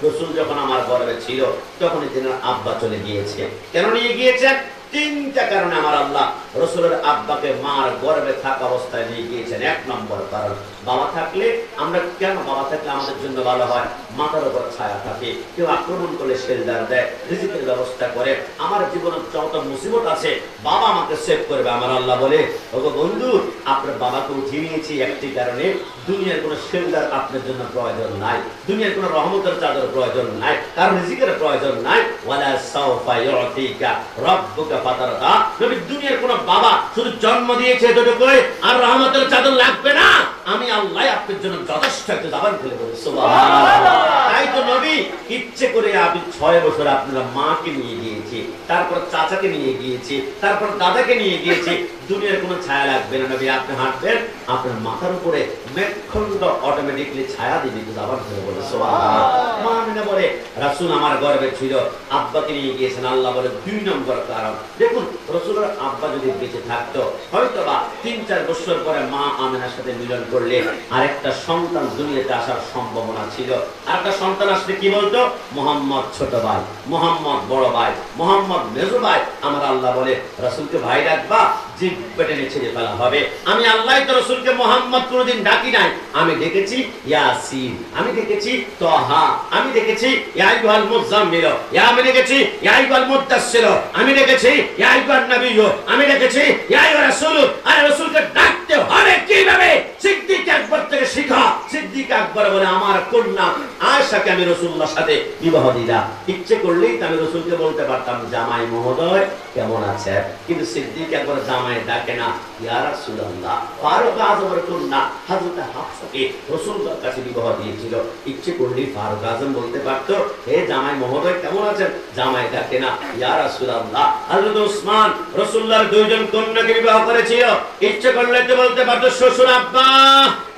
রাসূল যখন আমার গর্ভে ছিল তখনই তিনার আব্বা চলে গিয়েছে। কেন নিয়ে গিয়েছেন? তিনটা কারণে আমার আল্লাহ রাসূলের আব্বাকে মার গর্ভে থাকা অবস্থায় নিয়ে গিয়েছেন। এক নম্বর কারণ, বাবা থাকলে আমরা কেন, বাবা থাকলে আমাদের জন্য ভালো হয়, মাথার উপর ছায়া থাকে, কেউ আক্রমণ করলে শেল্টার দেয়, রিজিকের ব্যবস্থা করে, আমার জীবনের যত মুসিবত আছে বাবা আমাকে সেভ করবে। আমার আল্লাহ বলে, ওগো বন্ধু, আপনার বাবাকে উঠিয়ে নিয়েছি একটি কারণে, দুনিয়ার কোনো শেল্টার আপনার জন্য প্রয়োজন নাই, দুনিয়ার কোনো রহমতের চাদর প্রয়োজন নাই, কারণ রিজিকের প্রয়োজন নাই। ওয়ালা সাওফা ইউতিকা রাব্বুকা ফাতারদা। নবী, দুনিয়ার কোনো বাবা শুধু জন্ম দিয়েছে এতটুকুই, আর রহমতের চাদর লাগবে না, আমি আল্লাহ আপনার জন্য যথেষ্ট। একটা জবান খুলে বলি সুবহানাল্লাহ। তাই তো নবী ইচ্ছে করে আমি 6 বছর আপনার মাকে নিয়ে গিয়েছি, তারপর চাচাকে নিয়ে গিয়েছি, তারপর দাদাকে নিয়ে গিয়েছি। দুনিয়ার কোনো ছায়া লাগবে না নবী, আপনি হাঁটবেন, আপনার মাথার উপরে মেঘখণ্ড অটোমেটিকলি ছায়া দিবে। একটু জবান খুলে বলি সুবহানাল্লাহ। মা আমিনা বলে, রাসূল আমার গর্ভে ছিল, আব্বাকে নিয়ে গিয়েছেন। আল্লাহ বলে 2 নম্বর কারণ, দেখুন রাসূলের আব্বা যদি বেঁচে থাকতো হয়তোবা 3-4 বছর পরে মা আমিনার সাথে মিলন করলে আরেকটা সন্তান দুনিয়াতে আসার সম্ভাবনা ছিল। আরেকটা সন্তান আসলে কি বলতো? মুহাম্মদ ছোট ভাই, মুহাম্মদ বড় ভাই, মুহাম্মদ মেজো ভাই। আমার আল্লাহ বলে, রাসূলকে ভাই ডাকবা, জিভ পেটে ছেড়ে ফেলা হবে। আমি আল্লাহ তো রাসূলকে মুহাম্মদ কোনদিন ডাকি নাই, আমি ডেকেছি ইয়াসিন, আমি ডেকেছি তাহা, আমি ডেকেছি ইয়া আইয়ুহাল মুযাম্মিল, আমি ডেকেছি ইয়া আইয়ুহাল মুদ্দাসসির, আমি ডেকেছি ইয়া আইয়ুহান নাবিয়্যু, আমি ডেকেছি ইয়া আইয়ুহার রাসূল। আর রাসূলকে ডাকতে হবে কিভাবে? সিদ্দিক আকবর থেকে শিখা। সিদ্দিক আকবর বলে, আমার কন্যা আয়েশাকে আমি রাসূলুল্লাহর সাথে বিবাহ দিলাম। ইচ্ছে করলেই আমি রাসূলকে বলতে পারতাম, জামাই মহোদয় কেমন আছে, কিন্তু সিদ্দিক আকবর জামাই ডাকে না, ইয়া রাসূলুল্লাহ। ফারুক আজমের কন্যা হযরত হাফসাকে রাসূলুল্লাহর কাছে বিবাহ দিয়েছিল। ইচ্ছে করলেই ফারুক আজম বলতে পারতো, হে জামাই মহোদয় কেমন আছেন, জামাই ডাকে না, ইয়া রাসূলুল্লাহ। হযরত ওসমান রাসূলুল্লাহর 2 জন কন্যাকে বিবাহ করেছিল। ইচ্ছে করলে তো বলতে পারতো, শ্বশুর আব্বা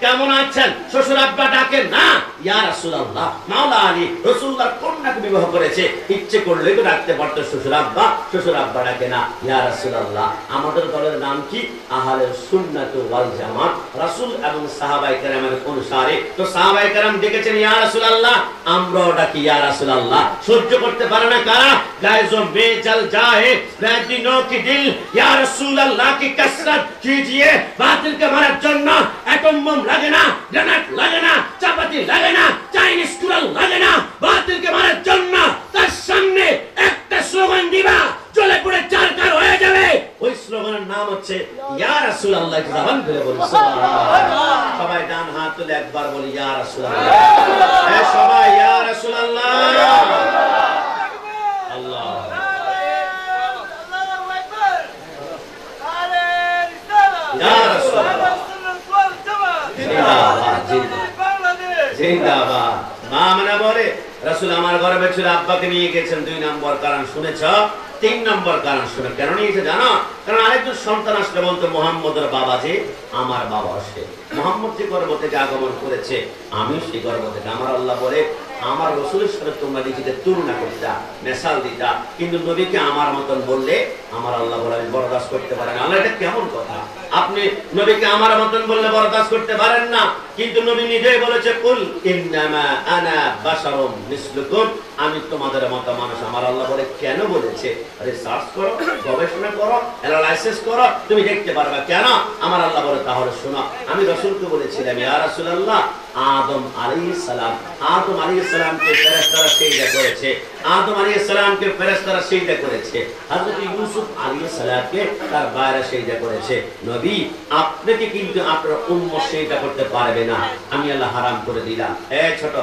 কেমন আছেন, শ্বশুর আব্বা ডাকে না, ইয়া রাসূলুল্লাহ। মাওলা আলী রাসূলুল্লাহর কন্যাকে বিবাহ করেছে, ইচ্ছে করলে তো ডাকতে পারতো শ্বশুর আব্বা, শ্বশুর আব্বা ডাকে না, ইয়া রাসূলুল্লাহ। আমাদের দলের নাম কি? আহলে সুন্নাত ওয়াল জামাত, রাসূল এবং সাহাবায়ে কেরামের অনুসারী। তো সাহাবায়ে কেরাম ডেকেছেন ইয়া রাসূলুল্লাহ, আমরাও ডাকি ইয়া রাসূলুল্লাহ। সহ্য করতে পারে না কারা? গায়জো মে জল যায় দিনों की दिल, या रसूल अल्लाह की कसरत कीजिए। बातिल के मारने জন্য एटम बम লাগে না, গ্রেনেড লাগে না, চাপাতি লাগে না, চাইনিজ কুড়াল লাগে না। বাতিল के মারার জন্য তার সামনে একটা স্লোগান দিবা, চলে পড়ে চারকার হয়ে যাবে। ওই স্লোগানের নাম হচ্ছে ইয়া রাসূলুল্লাহ। কি জবান খুলে বলি সুবহানাল্লাহ। সবাই ডান হাত তুলে একবার বলি ইয়া রাসূলুল্লাহ। এই সবাই ইয়া রাসূলুল্লাহ। আল্লাহ জিন্দাবাদ। মা আমিনা বলে, রাসূল আমার গর্ভে ছিল, আব্বাকে নিয়ে গেছেন। 2 নম্বর কারণ শুনেছ? 3 নম্বর কারণ শুনে কেন নিয়েছে জানো? কারণ আরেকজন সন্তান আসলে বলতো, মুহাম্মদের বাবা যে আমার বাবা, সে মুহাম্মদ যে গর্ভ থেকে আগমন করেছে, আমি সেই গর্ভ থেকে। আমার আল্লাহ বলে, আমার রাসূলের সাথে তোমরা নিজেকে তুলনা করতা, মেসাল দিতা, কিন্তু নবীকে আমার মতন বললে আমার আল্লাহ বলে আমি বরদাস্ত করতে পারেন। আল্লাহ, এটা কেমন কথা? আপনি নবীকে আমার মতন বললে বরদাস্ত করতে পারেন না, কিন্তু নবী নিজেই বলেছে, কুল ইন্নামা আনা বাশারুম মিসলুকুম, আমি তোমাদের মতো মানুষ। আমার আল্লাহ বলে, কেন বলেছে? রিসার্চ করো, গবেষণা করো, অ্যানালাইসিস করো, তুমি দেখতে পারবে। কেন? আমার আল্লাহ বলে, তাহলে শোনো, আমি রাসূলকে বলেছিলাম, ইয়া রাসূলুল্লাহ, আদম আলাইহিস সালাম, আদম আলাইহিস সালামকে ফেরেশতারা সিজদা করেছে, আদম আলাইহিস সালামকে ফেরেশতারা সিজদা করেছে, হযরত ইউসুফ আলাইহিস সালামকে তার ভাইরা সিজদা করেছে। নবী, আপনাকে কিন্তু আপনার উম্মত সিজদা করতে পারবে না, আমি আল্লাহ হারাম করে দিলাম। এই ছোট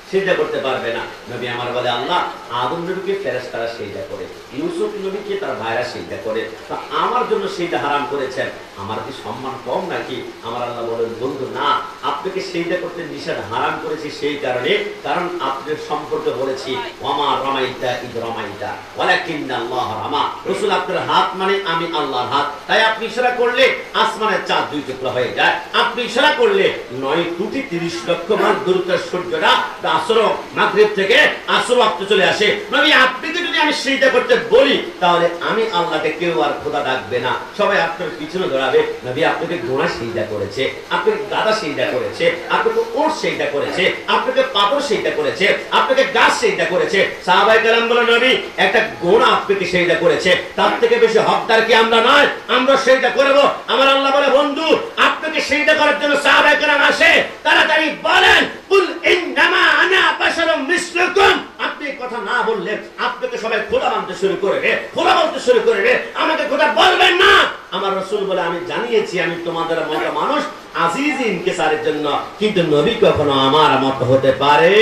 সিজদা করতে পারবে না। নবী আমার বলে, আল্লাহ আদম নবীকে ফেরেশতারা সিজদা করে, ইউসুফ নবীকে তার ভাইরা সিজদা করে, তো আমার জন্য সিজদা হারাম করেছেন, আমার কি সম্মান কম নাকি? আমার আল্লাহ বলেন, বন্ধু না, আপনাকে সিজদা করতে নিষেধ হারাম করেছি সেই কারণে, কারণ আপনার সম্পর্কে বলেছি, ওয়ামা রামাইতা ইদ রামাইতা ওয়ালাকিন্নাল্লাহ রামা। রাসূল, আপনার হাত মানে আমি আল্লাহর হাত, তাই আপনি ইশারা করলে আসমানের চাঁদ 2 টুকরা হয়ে যায়, আপনি ইশারা করলে 9 কোটি 30 লক্ষ মাইল দূরত্বের সূর্যটা আসর মাগরিব থেকে আসর ওয়াক্তে চলে আসে। নবী, আপনি যদি যদি আমি সিজদা করতে বলি তাহলে আমি আল্লাহকে কেউ আর খোদা ডাকবে না, সবাই আপনার পিছনে দৌড়াবে। নবী আপনাকে ঘোড়া সিজদা করেছে, আপনাকে গাধা সিজদা করেছে, আপনাকে ওট সিজদা করেছে, আপনাকে পাথর সিজদা করেছে, আপনাকে গাছ সিজদা করেছে। সাহাবায়ে কেরাম বলে নবী একটা ঘোড়া আপনাকে সিজদা করেছে, তার থেকে বেশি হকদার কি আমরা নয়? আমরা সিজদা করব। আমার আল্লাহ বলে বন্ধু আপনাকে সিজদা করার জন্য সাহাবায়ে কেরাম আসে, তাড়াতাড়ি বলেন কুল ইন্নামা আনা বাশারুম মিসলুকুম। আপনি কথা না বললে আপনাকে সবাই খোদা মানতে শুরু করবে, খোদা বলতে শুরু করবে, আমাকে খোদা বলবেন না। আমার রাসূল বলে আমি জানিয়েছি আমি তোমাদের মতো মানুষ আজিজ ইনকিসারের জন্য, কিন্তু নবী কখনো আমার মত হতে পারে।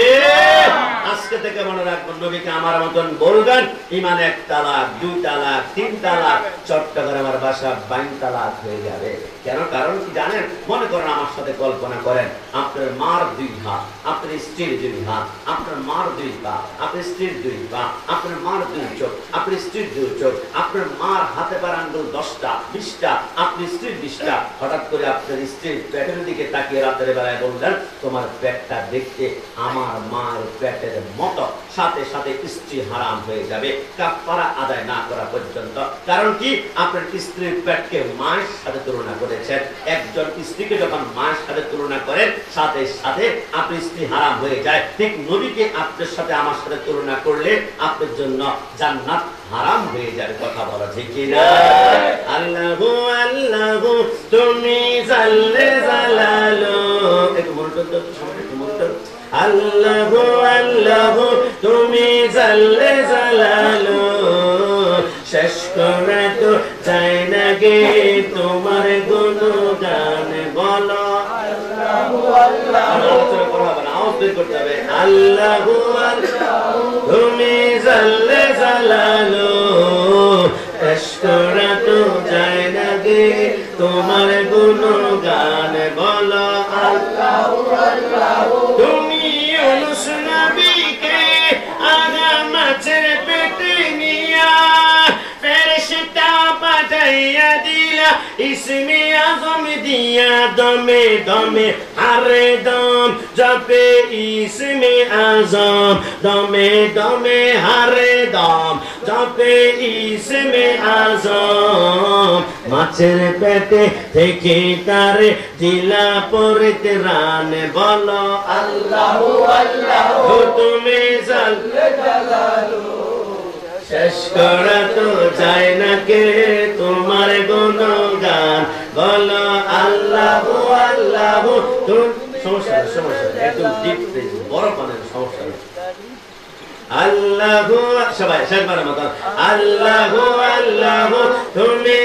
আজকে থেকে মনে রাখবেন নবীকে আমার মতন বলবেন, ইমান 1 তালাক 2 তালাক 3 তালাক, চট্টগ্রামের বাসা 22 তালাক হয়ে যাবে। কেন? কারণ কি জানেন? মনে করেন আমার সাথে কল্পনা করেন আপনার মার 2 হাত, আপনার স্ত্রীর 2 হাত, আপনার মার 2 পা, আপনার স্ত্রীর 2 পা, আপনার মার 2 চোখ, আপনার স্ত্রীর 2 চোখ, আপনার মার হাতে পার আঙ্গুল 10টা 20টা, আপনার স্ত্রীর 20টা। হঠাৎ করে আপনার স্ত্রীর পেটের দিকে তাকিয়ে রাতের বেলায় বললেন তোমার পেটটা দেখতে আমার মার পেটের মতো, সাথে সাথে স্ত্রী হারাম হয়ে যাবে কাফারা আদায় না করা পর্যন্ত। কারণ কি? আপনার স্ত্রীর পেটকে মায়ের সাথে তুলনা করেছেন। একজন স্ত্রীকে যখন মায়ের সাথে তুলনা করেন সাথে সাথে আপনার স্ত্রী হারাম হয়ে যায়। ঠিক নবীকে আপনার সাথে আমার সাথে তুলনা করলে আপনার জন্য জান্নাত হারাম হয়ে যাবে। কথা বলা ঠিক কি না? আল্লাহু আল্লাহু তুমি জাল্লে জালালু, একটু মনোযোগ দাও, একটু মনোযোগ। আল্লাহু আল্লাহু তুমি জাল্লে জালালু, শেষ করে তো যায় না গে তোমার গুণগান বলো। আল্লাহু আল্লাহু করতে হবে। আল্লাহু আল্লাহু তুমি জাল্লে জালালু, শেষ করে তো যায় না গে তোমার গুণগান বলো। আল্লাহু আল্লাহু তুমি ইউনুস নবীকে আগা মাছের পেটে নিয়া ফেরেশতা পাঠাইয়া দিলা ইসমে আযম দিয়া, দমে দমে হারে দম জপে ইসমে আযম, দমে দমে হারে দম জপে ইসমে আযম। মাছের পেটে থেকে তারে দিলা পরিতে রানে বলো। আল্লাহু আল্লাহু তুমি জাল্লে জালালু, শেষ করা তো যায় না কে তোমার গুণগান বলো। আল্লাহু আল্লাহু সমস্যা সমস্যা একদম ডিপ বড় পানের সমস্যা। আল্লাহু সবাই শেষবারের মতো আল্লাহু আল্লাহু তুমি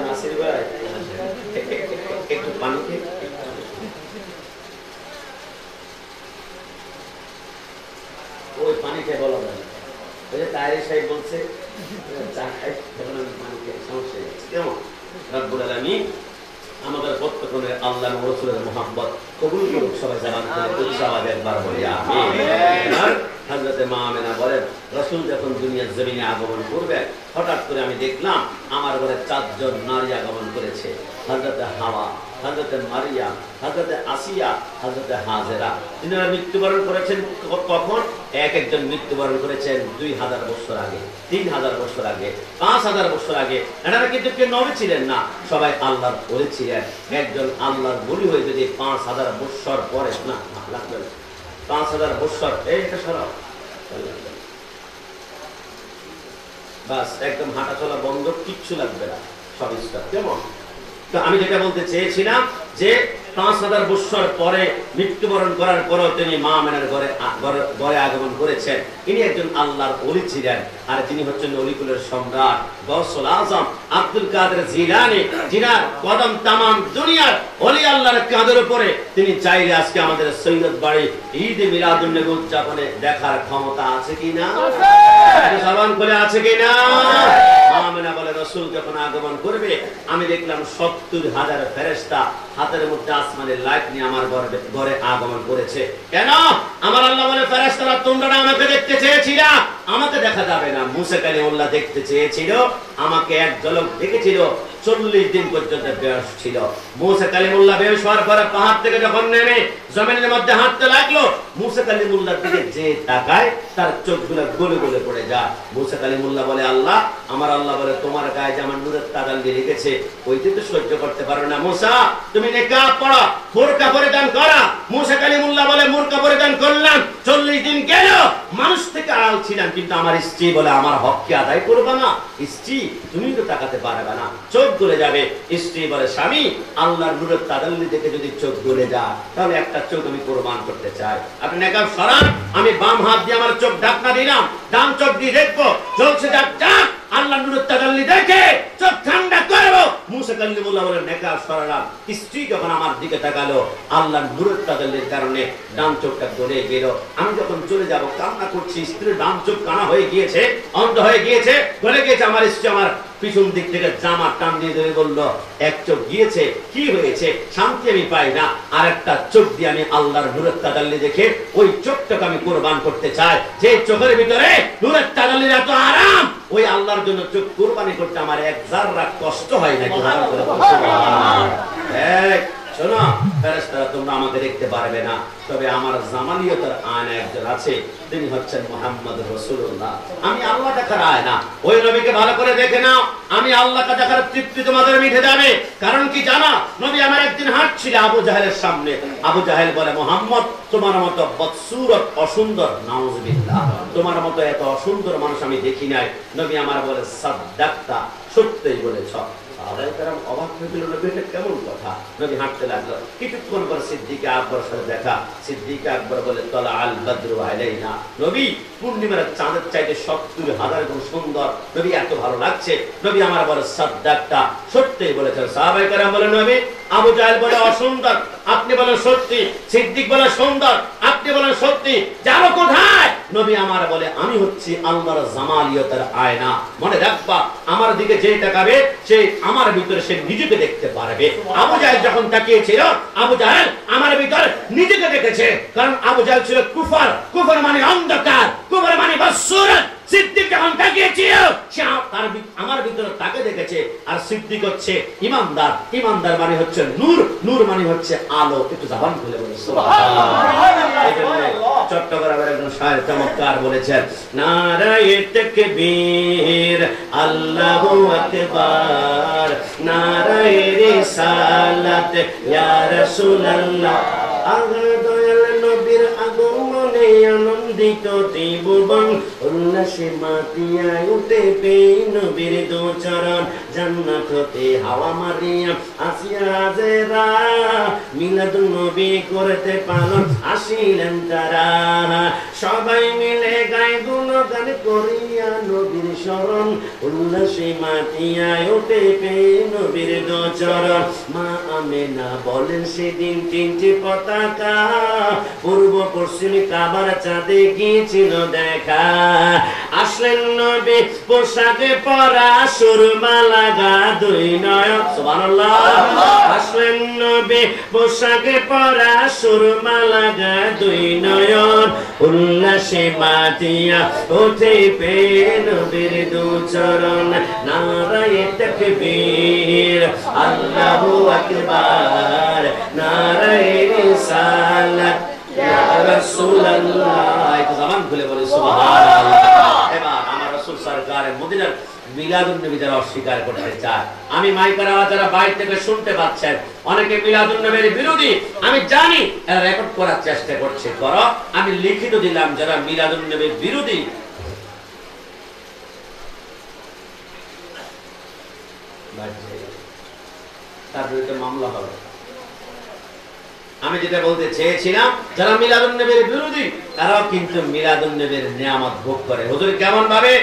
নাসির ভাই একটু পানি খেয়ে ওই পানি খেয়ে বলা যায়। ওই যে তাইরি সাহেব বলছে চা খাই পানি খেয়ে সমস্যা কেমন? রব্বুল আলামিন আমাদের প্রত্যেকের আল্লাহ এবং রাসূলের মুহাব্বত কবুল করুক। সবাই জানান করে উচ্চাওয়াজ একবার বলি আমিন। হযরত মা আমেনা বলেন রাসূল যখন দুনিয়ার জমিনে আগমন করবেন হঠাৎ করে আমি দেখলাম আমার ঘরে 4 জন নারী আগমন করেছে। হযরত হাওয়া, হযরত মারিয়াম, হযরত আসিয়া, হযরত হাজেরা। তিনারা মৃত্যুবরণ করেছেন কখন? একজন মৃত্যুবরণ করেছেন 2000 বছর আগে, 3000 বছর আগে, 5000 বছর আগে। এনারা কিন্তু কেউ নবী ছিলেন না, সবাই আল্লাহর ওলি ছিলেন। একজন আল্লাহর ওলি হয়ে যদি 5000 বছর পরে না লাগবে 5000 বছর এইটা সরাও বাস একদম হাঁটা চলা বন্ধ, কিচ্ছু লাগবে না, সব স্টার। কেমন? তো আমি যেটা বলতে চেয়েছিলাম যে 5000 বছর পরে মৃত্যুবরণ করার পরও তিনি মা আমেনার ঘরে আগমন করেছেন। ইনি একজন আল্লাহর ওলি ছিলেন, আর তিনি হচ্ছেন অলিকুলের সম্রাট গৌসুল আজম আব্দুল কাদের জিলানী, যিনার কদম তামাম দুনিয়ার ওলি আল্লাহর কাঁধের উপরে। তিনি চাইলে আজকে আমাদের সৈয়দ বাড়ি ঈদ মিলাদুন নবী উদযাপনে দেখার ক্ষমতা আছে কিনা? সালাম করে আছে কিনা? মা আমেনা বলে রাসূল যখন আগমন করবে আমি দেখলাম 70,000 ফেরেশতা হাতের মধ্যে আসমানের লাইট নিয়ে আমার ঘরে আগমন করেছে। কেন? আমার আল্লাহ বলে ফেরেশতারা তোমরা আমাকে দেখতে চেয়েছিলা, আমাকে দেখা যাবে না। মুসা কালিমুল্লাহ দেখতে চেয়েছিল, আমাকে এক ঝলক দেখেছিল। 40 দিন পর্যন্ত বেহুশ ছিল। মুসা কালিমুল্লাহ বেহুশ হওয়ার পরে পাহাড় থেকে যখন নেমে জমিনের মধ্যে হাঁটতে লাগলো, মুসা কালিমুল্লাহর দিকে যে তাকায় তার চোখগুলো গলে গলে পড়ে যায়। মুসা কালিমুল্লাহ বলে, আল্লাহ, আমার আল্লাহ বলে, তোমার গায়ে যে আমার নূরের তাজাল্লি লেগেছে ওইটা তো সহ্য করতে পারো না। মুসা, তুমি নিকাব পড়ো, বোরকা পরিধান করো। মুসা কালিমুল্লাহ বলে, বোরকা পরিধান করলাম, 40 দিন গেল, মানুষ থেকে আড়াল ছিলাম, কিন্তু আমার স্ত্রী বলে আমার হককে আদায় করবে না। স্ত্রী, তুমি তো তাকাতে পারবে না, চোখ গলে যাবে। স্ত্রী বলে, স্বামী, আল্লাহর নূরের তাজাল্লি দেখে যদি চোখ গলে যায় তাহলে একটা চোখ আমি কোরবান করতে চাই। আপনি নেকাব সরান, আমি বাম হাত দিয়ে আমার চোখ ঢাকনা দিলাম, ডান চোখ দিয়ে দেখবো, চলছে যাক যাক, আল্লাহর নূরের তাজাল্লি দেখে চোখ ঠান্ডা করবো। মুসা কালিমুল্লাহ বলে, নেকাব সরালাম। স্ত্রী যখন আমার দিকে তাকালো, আল্লাহর নূরের তাজাল্লির কারণে ডান চোখটা গলে গেল। আমি যখন চলে যাব কান্না করছি, স্ত্রীর ডান চোখ কানা হয়ে গিয়েছে, অন্ধ হয়ে গিয়েছে, গলে গিয়েছে। আমার স্ত্রী আমার পিছন দিক থেকে জামা টান দিয়ে ধরে বলল, এক চোখ গিয়েছে, কি হয়েছে? শান্তি আমি পাই না, আর একটা চোখ দিয়ে আমি আল্লাহর নূরের তাজাল্লি দেখে ওই চোখটাকে আমি কোরবান করতে চাই। যে চোখের ভিতরে নূরের তাজাল্লির এত আরাম, ওই আল্লাহর জন্য চোখ কোরবানি করতে আমার এক জাররা কষ্ট হয় না। শোনো ফেরেশতারা, তোমরা আমাকে দেখতে পারবে না, তবে আমার জামালিয়তের আয়না একজন আছে, তিনি হচ্ছেন মুহাম্মদ রাসূলুল্লাহ। আমি আল্লাহ দেখার আয়না, ওই নবীকে ভালো করে দেখে নাও, আমি আল্লাহকে দেখার তৃপ্তি তোমাদের মিটে যাবে। কারণ কি জানো, নবী আমার একদিন হাঁটছিল আবু জাহেলের সামনে। আবু জাহেল বলে, মুহাম্মদ, তোমার মতো বদসুরত অসুন্দর, নাউযুবিল্লাহ, তোমার মতো এত অসুন্দর মানুষ আমি দেখি নাই। নবী আমার বলে, সাদ্দাক্তা, সত্যই বলেছ। অবাক হয়ে গেল, নবী এটা কেমন কথা? নবী হাঁটতে লাগলো, কিছুক্ষণ পর সিদ্দিক আকবর সাথে দেখা। সিদ্দিক আকবর বলে, তলা আল বদরু আলাইনা, নবী পূর্ণিমার চাঁদের চাইতে 70,000 গুণ সুন্দর, নবী এত ভালো লাগছে। নবী আমার বলে, সাদ্দাক্তা, সত্যই বলেছেন। সাহাবায়ে কেরাম বলে, নবী, আবু জাহেল বলে অসুন্দর, আপনি বলেন সত্যি। সিদ্দিক বলে সুন্দর, আপনি বলেন সত্যি। যাবো কোথায়? নবী আমার বলে, আমি হচ্ছি আল্লাহর জামালিয়তের আয়না। মনে রাখবা, আমার দিকে যে তাকাবে সে আমার ভিতরে সে নিজেকে দেখতে পারবে। আবু জাহেল যখন তাকিয়েছিল, আবু জাহেল আমার ভিতরে নিজেকে দেখেছে। কারণ আবু জাহেল ছিল কুফর, কুফর মানে অন্ধকার, কুফর মানে বদসুরত। সিদ্দিক যখন তাকিয়েছিল, সে আমার ভিতরে তাকে দেখেছে। আর সিদ্দিক হচ্ছে ইমানদার, ইমানদার মানে হচ্ছে নূর, নূর মানে হচ্ছে আলো। একটু জবান খুলে বলে সুবহানাল্লাহ। চট্টগ্রামের একজন শায়ের চমৎকার বলেছেন, নারায়ে তাকবীর, আল্লাহু আকবার, নারায়ে রিসালাত, ইয়া রাসূলুল্লাহ। আল্লাহ দয়াল নবীর আগমনে আনন্দিত ত্রিভুবন, উল্লাসে মাতিয়া উঠে পেয়ে নবীর দু চরণ। জান্নাত হতে হাওয়া মারিয়া আসিয়া জেরা, মিলাদুন নবী করতে পালন আসিলেন তারা। সবাই মিলে গায় গুণগান করিয়া নবীর শরণ, উল্লাসে মাতিয়া উঠে পেয়ে নবীর দু চরণ। মা আমেনা বলেন, সেদিন 3টি পতাকা পূর্ব পশ্চিম কাবার চাঁদে গিয়েছিল দেখা। আসলেন নবী পোশাকে পরা, সুরমা লাগা দুই নয়ন, সুবহানাল্লাহ। আসলেন নবী পোশাকে পরা, সুরমা লাগা দুই নয়ন, উল্লাসে মাতিয়া ওঠে পেয়ে নবীর দু চরণ। নারায়ে তাকবীর, আল্লাহু আকবার, নারায়ে রিসালাত, ইয়া রাসূলুল্লাহ। একটু জবান খুলে বলে সুবহানাল্লাহ। এবার আমার রাসূল সরকারের মদিনার মিলাদুন নবী যারা অস্বীকার করতে চায়, আমি মাইকের আওয়াজ যারা বাইরে থেকে শুনতে পাচ্ছেন, অনেকে মিলাদুন নবীর বিরোধী, আমি জানি এরা রেকর্ড করার চেষ্টা করছে। করো, আমি লিখিত দিলাম, যারা মিলাদুন নবীর বিরোধী তার বিরুদ্ধে মামলা হবে। আমি যেটা বলতে চেয়েছিলাম, যারা মিলাদুন নবীর বিরোধী তারাও কিন্তু মিলাদুন নবীর নিয়ামত ভোগ করে। হুজুর কেমন ভাবে?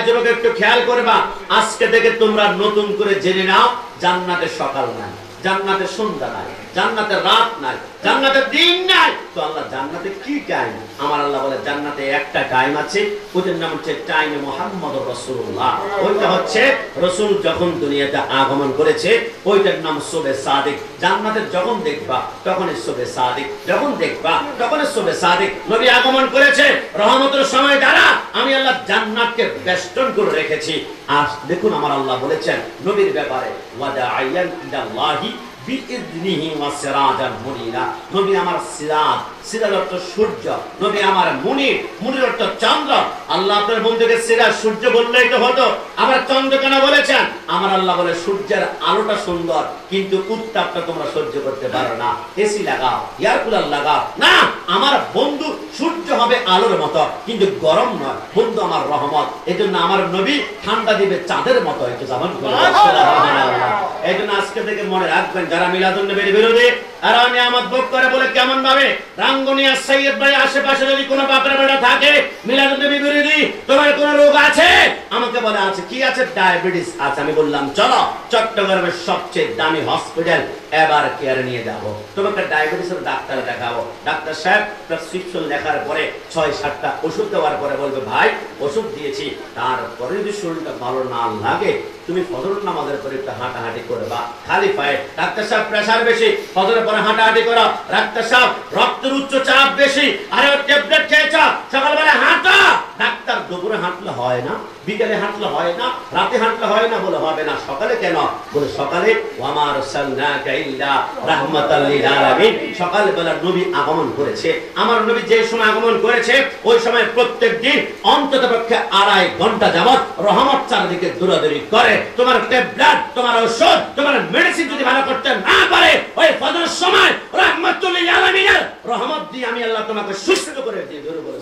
যুবক একটু খেয়াল করবা, আজকে থেকে তোমরা নতুন করে জেনে নাও, জান্নাতে সকাল নাই, জান্নাতে সন্ধ্যা নাই, জান্নাতে রাত নাই, জান্নাতের দিন নাই, তো আল্লাহ জান্নাতে কি টাইম? আমার আল্লাহ বলে জান্নাতে একটা টাইম আছে, ওটার নাম হচ্ছে টাইমে মুহাম্মদুর রাসূলুল্লাহ। ওইটা হচ্ছে রাসূল যখন দুনিয়াতে আগমন করেছে, ওইটার নাম সুবে সাদিক। জান্নাতে যখন দেখবা তখনই সুবে সাদিক, যখন দেখবা তখনই সুবে সাদিক। নবী আগমন করেছে রহমতের সময় দ্বারা আমি আল্লাহ জান্নাতকে বেষ্টন করে রেখেছি। আর দেখুন আমার আল্লাহ বলেছেন নবীর ব্যাপারে, ওয়াদাইয়ান ইলাল্লাহি বিইذনিহি ওয়া সিরাজান মুনিরা। নবী আমার সিরাজ, সিরাজ অর্থ সূর্য, নবী আমার মুনির, মুনির অর্থ চন্দ্র। আল্লাহ আপনার বন্ধুকে সিরাজ সূর্য বললেই তো হতো, আবার চন্দ্র কেন বলেছেন? আমার আল্লাহ বলে সূর্যের আলোটা সুন্দর, কিন্তু উত্তাপটা তোমরা সহ্য করতে পারো না, এসি লাগাও, এয়ার কুলার লাগাও। না, আমার বন্ধু সূর্য হবে আলোর মতো, কিন্তু গরম নয়। বন্ধু আমার রহমত, এজন্য আমার নবী ঠান্ডা দিবে চাঁদের মতো। একটু জামান এই জন্য আজকে থেকে মনে রাখবেন, যারা মিলাদুন নবীর বিরোধী আর নিয়ামত ভোগ করে বলে কেমন ভাবে রাঙ্গুনিয়া সৈয়দ ভাই আশেপাশে যদি কোনো বাপের বেটা থাকে মিলাদুন নবী বিরোধী, তোমার কোনো রোগ আছে? আমাকে বলে আছে। কি আছে? ডায়াবেটিস আছে। আমি বললাম চলো চট্টগ্রামের সবচেয়ে দামি হসপিটাল এবার কেয়ারে নিয়ে যাবো, তোমাকে ডায়াবেটিসের ডাক্তার দেখাবো। ডাক্তার সাহেব প্রেসক্রিপশন লেখার পরে 6-7টা ওষুধ দেওয়ার পরে বলবে ভাই ওষুধ দিয়েছি, তারপরে যদি শরীরটা ভালো না লাগে তুমি ফজর নামাজের পরে একটু হাঁটাহাঁটি করবা খালি পায়ে। ডাক্তার সাহেব প্রেসার বেশি, ফজরের পরে হাঁটাহাঁটি করো। ডাক্তার সাহেব রক্তের উচ্চ চাপ বেশি, আরে ট্যাবলেট খেয়েছ, সকালবেলা হাঁটো। ডাক্তার দুপুরে হাঁটলে হয় না, বিকেলে হাঁটলে হয় না, রাতে হাঁটলে হয় না, বলে হবে না। সকালে কেন? বলে সকালে ওয়ামা আরসালনাকা ইল্লা রাহমাতাল লিল আলামিন। সকালবেলা নবী আগমন করেছে। আমার নবী যে সময় আগমন করেছে ওই সময় প্রত্যেকদিন অন্ততপক্ষে 2.5 ঘন্টা যাবত রহমত চারদিকে দৌড়াদৌড়ি করে। তোমার ট্যাবলেট, তোমার ঔষধ, তোমার মেডিসিন যদি ভালো করতে না পারে, ওই ফজরের সময় রাহমাতুল লিল আলামিনের রহমত দিয়ে আমি আল্লাহ তোমাকে সুস্থ করে দিয়ে ধরে বলে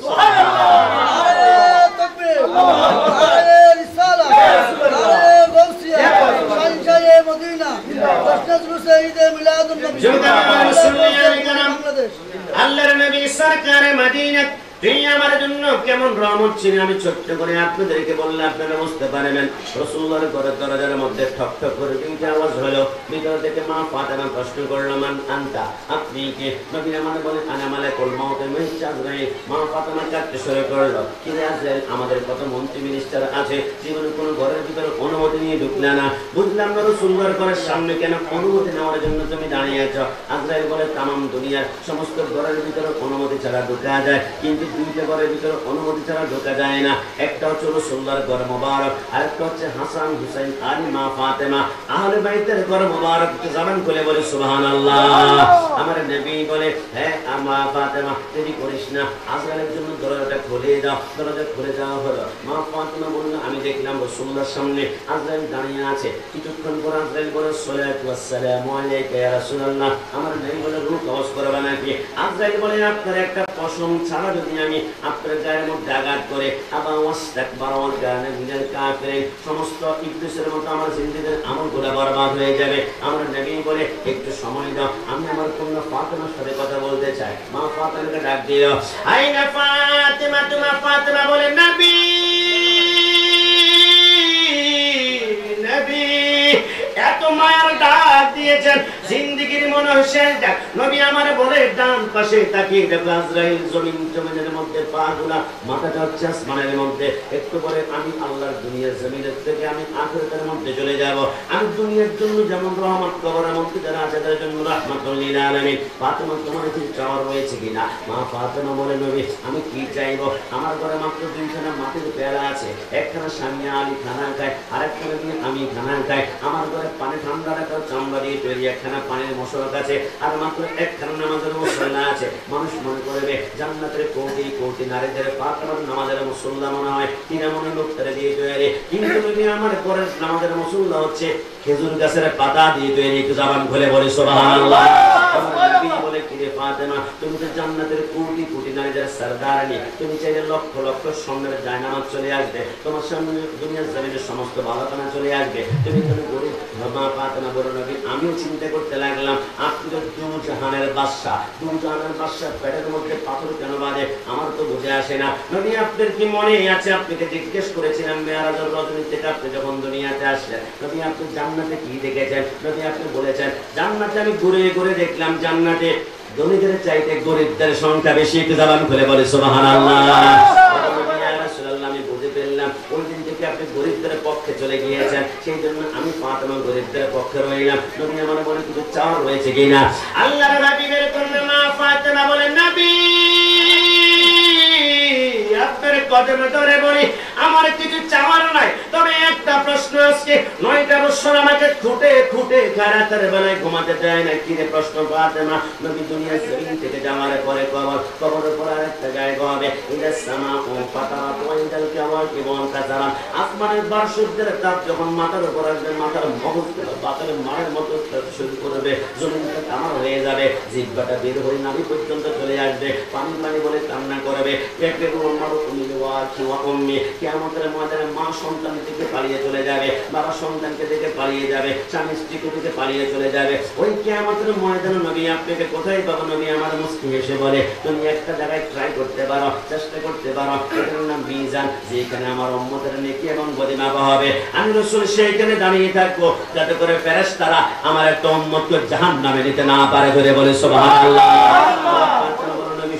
আল্লাহর নবী সরকারে মদিনা তিনি আমার জন্য কেমন রহমত ছিলেন আমি ছোট্ট করে আপনাদেরকে বললে আপনারা বুঝতে পারবেন। রাসূলুল্লাহর ঘরের দরজার মধ্যে ঠক ঠক করে তিনটা আওয়াজ হলো। ভিতর থেকে মা ফাতেমা প্রশ্ন করলো মান আনতা, আপনি কে? নবী আমাদের বলেন আনা মালাকুল মাউত আজরাইল। মা ফাতেমা কাঁদতে শুরু করলো, কি রে আজরাইল, আমাদের কত মন্ত্রী মিনিস্টার আছে, জীবনে কোনো ঘরের ভিতরে অনুমতি নিয়ে ঢুকলে না। বুঝলাম না রাসূলুল্লাহর ঘরের সামনে কেন অনুমতি নেওয়ার জন্য তুমি দাঁড়িয়ে আছো? আজরাইল বলে তামাম দুনিয়ার সমস্ত ঘরের ভিতরে অনুমতি ছাড়া ঢোকা যায়, কিন্তু দুইটা ঘরের ভিতরে অনুমতি ছাড়া ঢোকা যায় না। একটা হচ্ছে রাসূলুল্লাহর ঘর মোবারক, আর একটা হচ্ছে হাসান হুসাইন আর মা ফাতেমা আহলে বাইতের ঘর মোবারক। জবান খুলে বলে সুবহানাল্লাহ। আমার নবী বলে হ্যাঁ মা ফাতেমা দেরি করিস না, আজরাইলের জন্য দরজাটা খুলে দাও। দরজা খুলে দেওয়া হলো। মা ফাতেমা বলল আমি দেখলাম রাসূলুল্লাহর সামনে আজরাইল দাঁড়িয়ে আছে। কিছুক্ষণ পর আজরাইল বলে সালাতু ওয়াসসালামু আলাইকা ইয়া রাসূলুল্লাহ। আমার নবী বলে রূহ কবজ করবে নাকি? আজরাইল বলে আপনার একটা পশম ছাড়া যদি আমি আপনার গায়ের মধ্যে আঘাত করে আবা ওয়াস্তাকবার ওয়া কানা মিনাল কাফিরিন, সমস্ত ইবলিসের মতো আমার জিন্দেগীর আমলগুলো বরবাদ হয়ে যাবে। আমার নবী বলে একটু সময় দাও, আমি আমার কন্যা ফাতেমার সাথে কথা বলতে চাই। মা ফাতেমাকে ডাক দিল, আইনা ফাতেমা। তোমার ফাতেমা বলে নবী নবী এত মায়ার ডাক দিয়েছেন, জিন্দেগীর মনে হয় শেষ ডাক। নবী আমার বলে ডান পাশে তাকিয়ে দেখো আজরাইল জমিনের মধ্যে পা গুলা, মাথাটা হচ্ছে আসমানের মধ্যে। একটু পরে আমি আল্লাহর দুনিয়ার জমিনের থেকে আমি আখিরাতের মধ্যে চলে যাব। আমি দুনিয়ার জন্য যেমন রহমত, কবরের মধ্যে যারা আছে তাদের জন্য রাহমাতুল লিল আলামিন। ফাতেমা তোমার কিছু চাওয়ার রয়েছে কিনা? মা ফাতেমা বলে নবী আমি কি চাইবো? আমার ঘরে মাত্র 2খানা মাটির পেয়ালা আছে, একখানা স্বামী আলী খানা খায়, আরেকখানা দিয়ে আমি খানা খাই। আমার ঘরে পানি ঠান্ডা রাখার চামড়া দিয়ে তৈরি একখানা পানির মশলা আছে, আর মাত্র একখানা নামাজের মশলা আছে। মানুষ মনে করবে জান্নাতের কোটি কোটি নারীদের ফাতেমার নামাজের মশলা মনে হয় কিনা মনে লোকটারে দিয়ে তৈরি, কিন্তু যদি আমার ঘরের নামাজের মশলা হচ্ছে খেজুর গাছের পাতা দিয়ে তৈরি। একটু জবান খুলে বলে সুবহানাল্লাহ। নবী বলে কি রে ফাতেমা, তুমি তো জান্নাতের কোটি কোটি নারীদের সরদারনি, তুমি চাইলে লক্ষ লক্ষ স্বর্ণের জায়নামাজ চলে আসবে, তোমার সামনে দুনিয়ার জমিনের সমস্ত ভালোখানা চলে আসবে, তুমি কোনো গরিব। মা ফাতেমা বলে নবী আমিও চিন্তা করতে লাগলাম আপনি তো দুজাহানের বাদশা, দুজাহানের বাদশার পেটের মধ্যে পাথর কেন বাঁধে আমার তো বুঝে আসে না। নবী আপনার কি মনে আছে আপনাকে জিজ্ঞেস করেছিলাম মেরাজের রজনী থেকে আপনি যখন দুনিয়াতে আসলেন নবী আপনি জান্নাতে কি দেখেছেন? নবী আপনি বলেছেন জান্নাতে আমি ঘুরে ঘুরে দেখলাম জান্নাতে ধনীদের চাইতে গরিবদের সংখ্যা বেশি। একটু জবান খুলে বলে সুবহানাল্লাহ। আমি বুঝে ফেললাম ওই দিন থেকে আপনি গরিবদের পক্ষে চলে গিয়েছেন, সেই জন্য আমি ফাতেমা গরিবদের পক্ষে রইলাম। নবী আমার মনে কিছু চাওয়া রয়েছে কিনা? আল্লাহর হাবিবের কন্যা ফাতেমা বলেন, নবী আপনার কদমে ধরে বলি আমার কিছু চাওয়ার নাই, তবে একটা প্রশ্ন আজকে 9টা বছর আমাকে খুঁটে খুঁটে খারাতের বেলায় ঘুমাতে দেয় না। কি রে প্রশ্ন ফাতেমা? নবী দুনিয়ার জমিন থেকে যাওয়ার পরে কবরের পর আরেকটা জায়গা হবে, ইদা সামাউ ফাতারাত ওয়া ইদাল কাওয়াকিবু ইনতাসারাত। আসমানের বারসূর্যের তাপ যখন মাথার উপর আসবে, মাথার মগজ বাতালে মারের মতো শুরু করবে, জমিনটা তামার হয়ে যাবে, জিহ্বাটা বের হয়ে নাভি পর্যন্ত চলে আসবে, পানি পানি বলে কান্না করবে। কিয়ামতের ময়দানে মা সন্তান থেকে পালিয়ে চলে যাবে, বাবা সন্তানকে দেখে পালিয়ে যাবে, স্বামী স্ত্রীকে দেখে পালিয়ে চলে যাবে। ওই কিয়ামতের ময়দানে নবী আপনাকে কোথায় পাবো? নবী আমার মুস্কি হেসে বলে, তুমি একটা জায়গায় ট্রাই করতে পারো, চেষ্টা করতে পারো, এটার নাম মিজান, যেখানে আমার উম্মতের নেকি এবং বদি মাপা হবে। আমি রাসূল সেইখানে দাঁড়িয়ে থাকবো, যাতে করে ফেরেশতারা আমার একটা উম্মতকে জাহান্নামে নিতে না পারে। ধরে বলে সুবহানাল্লাহ।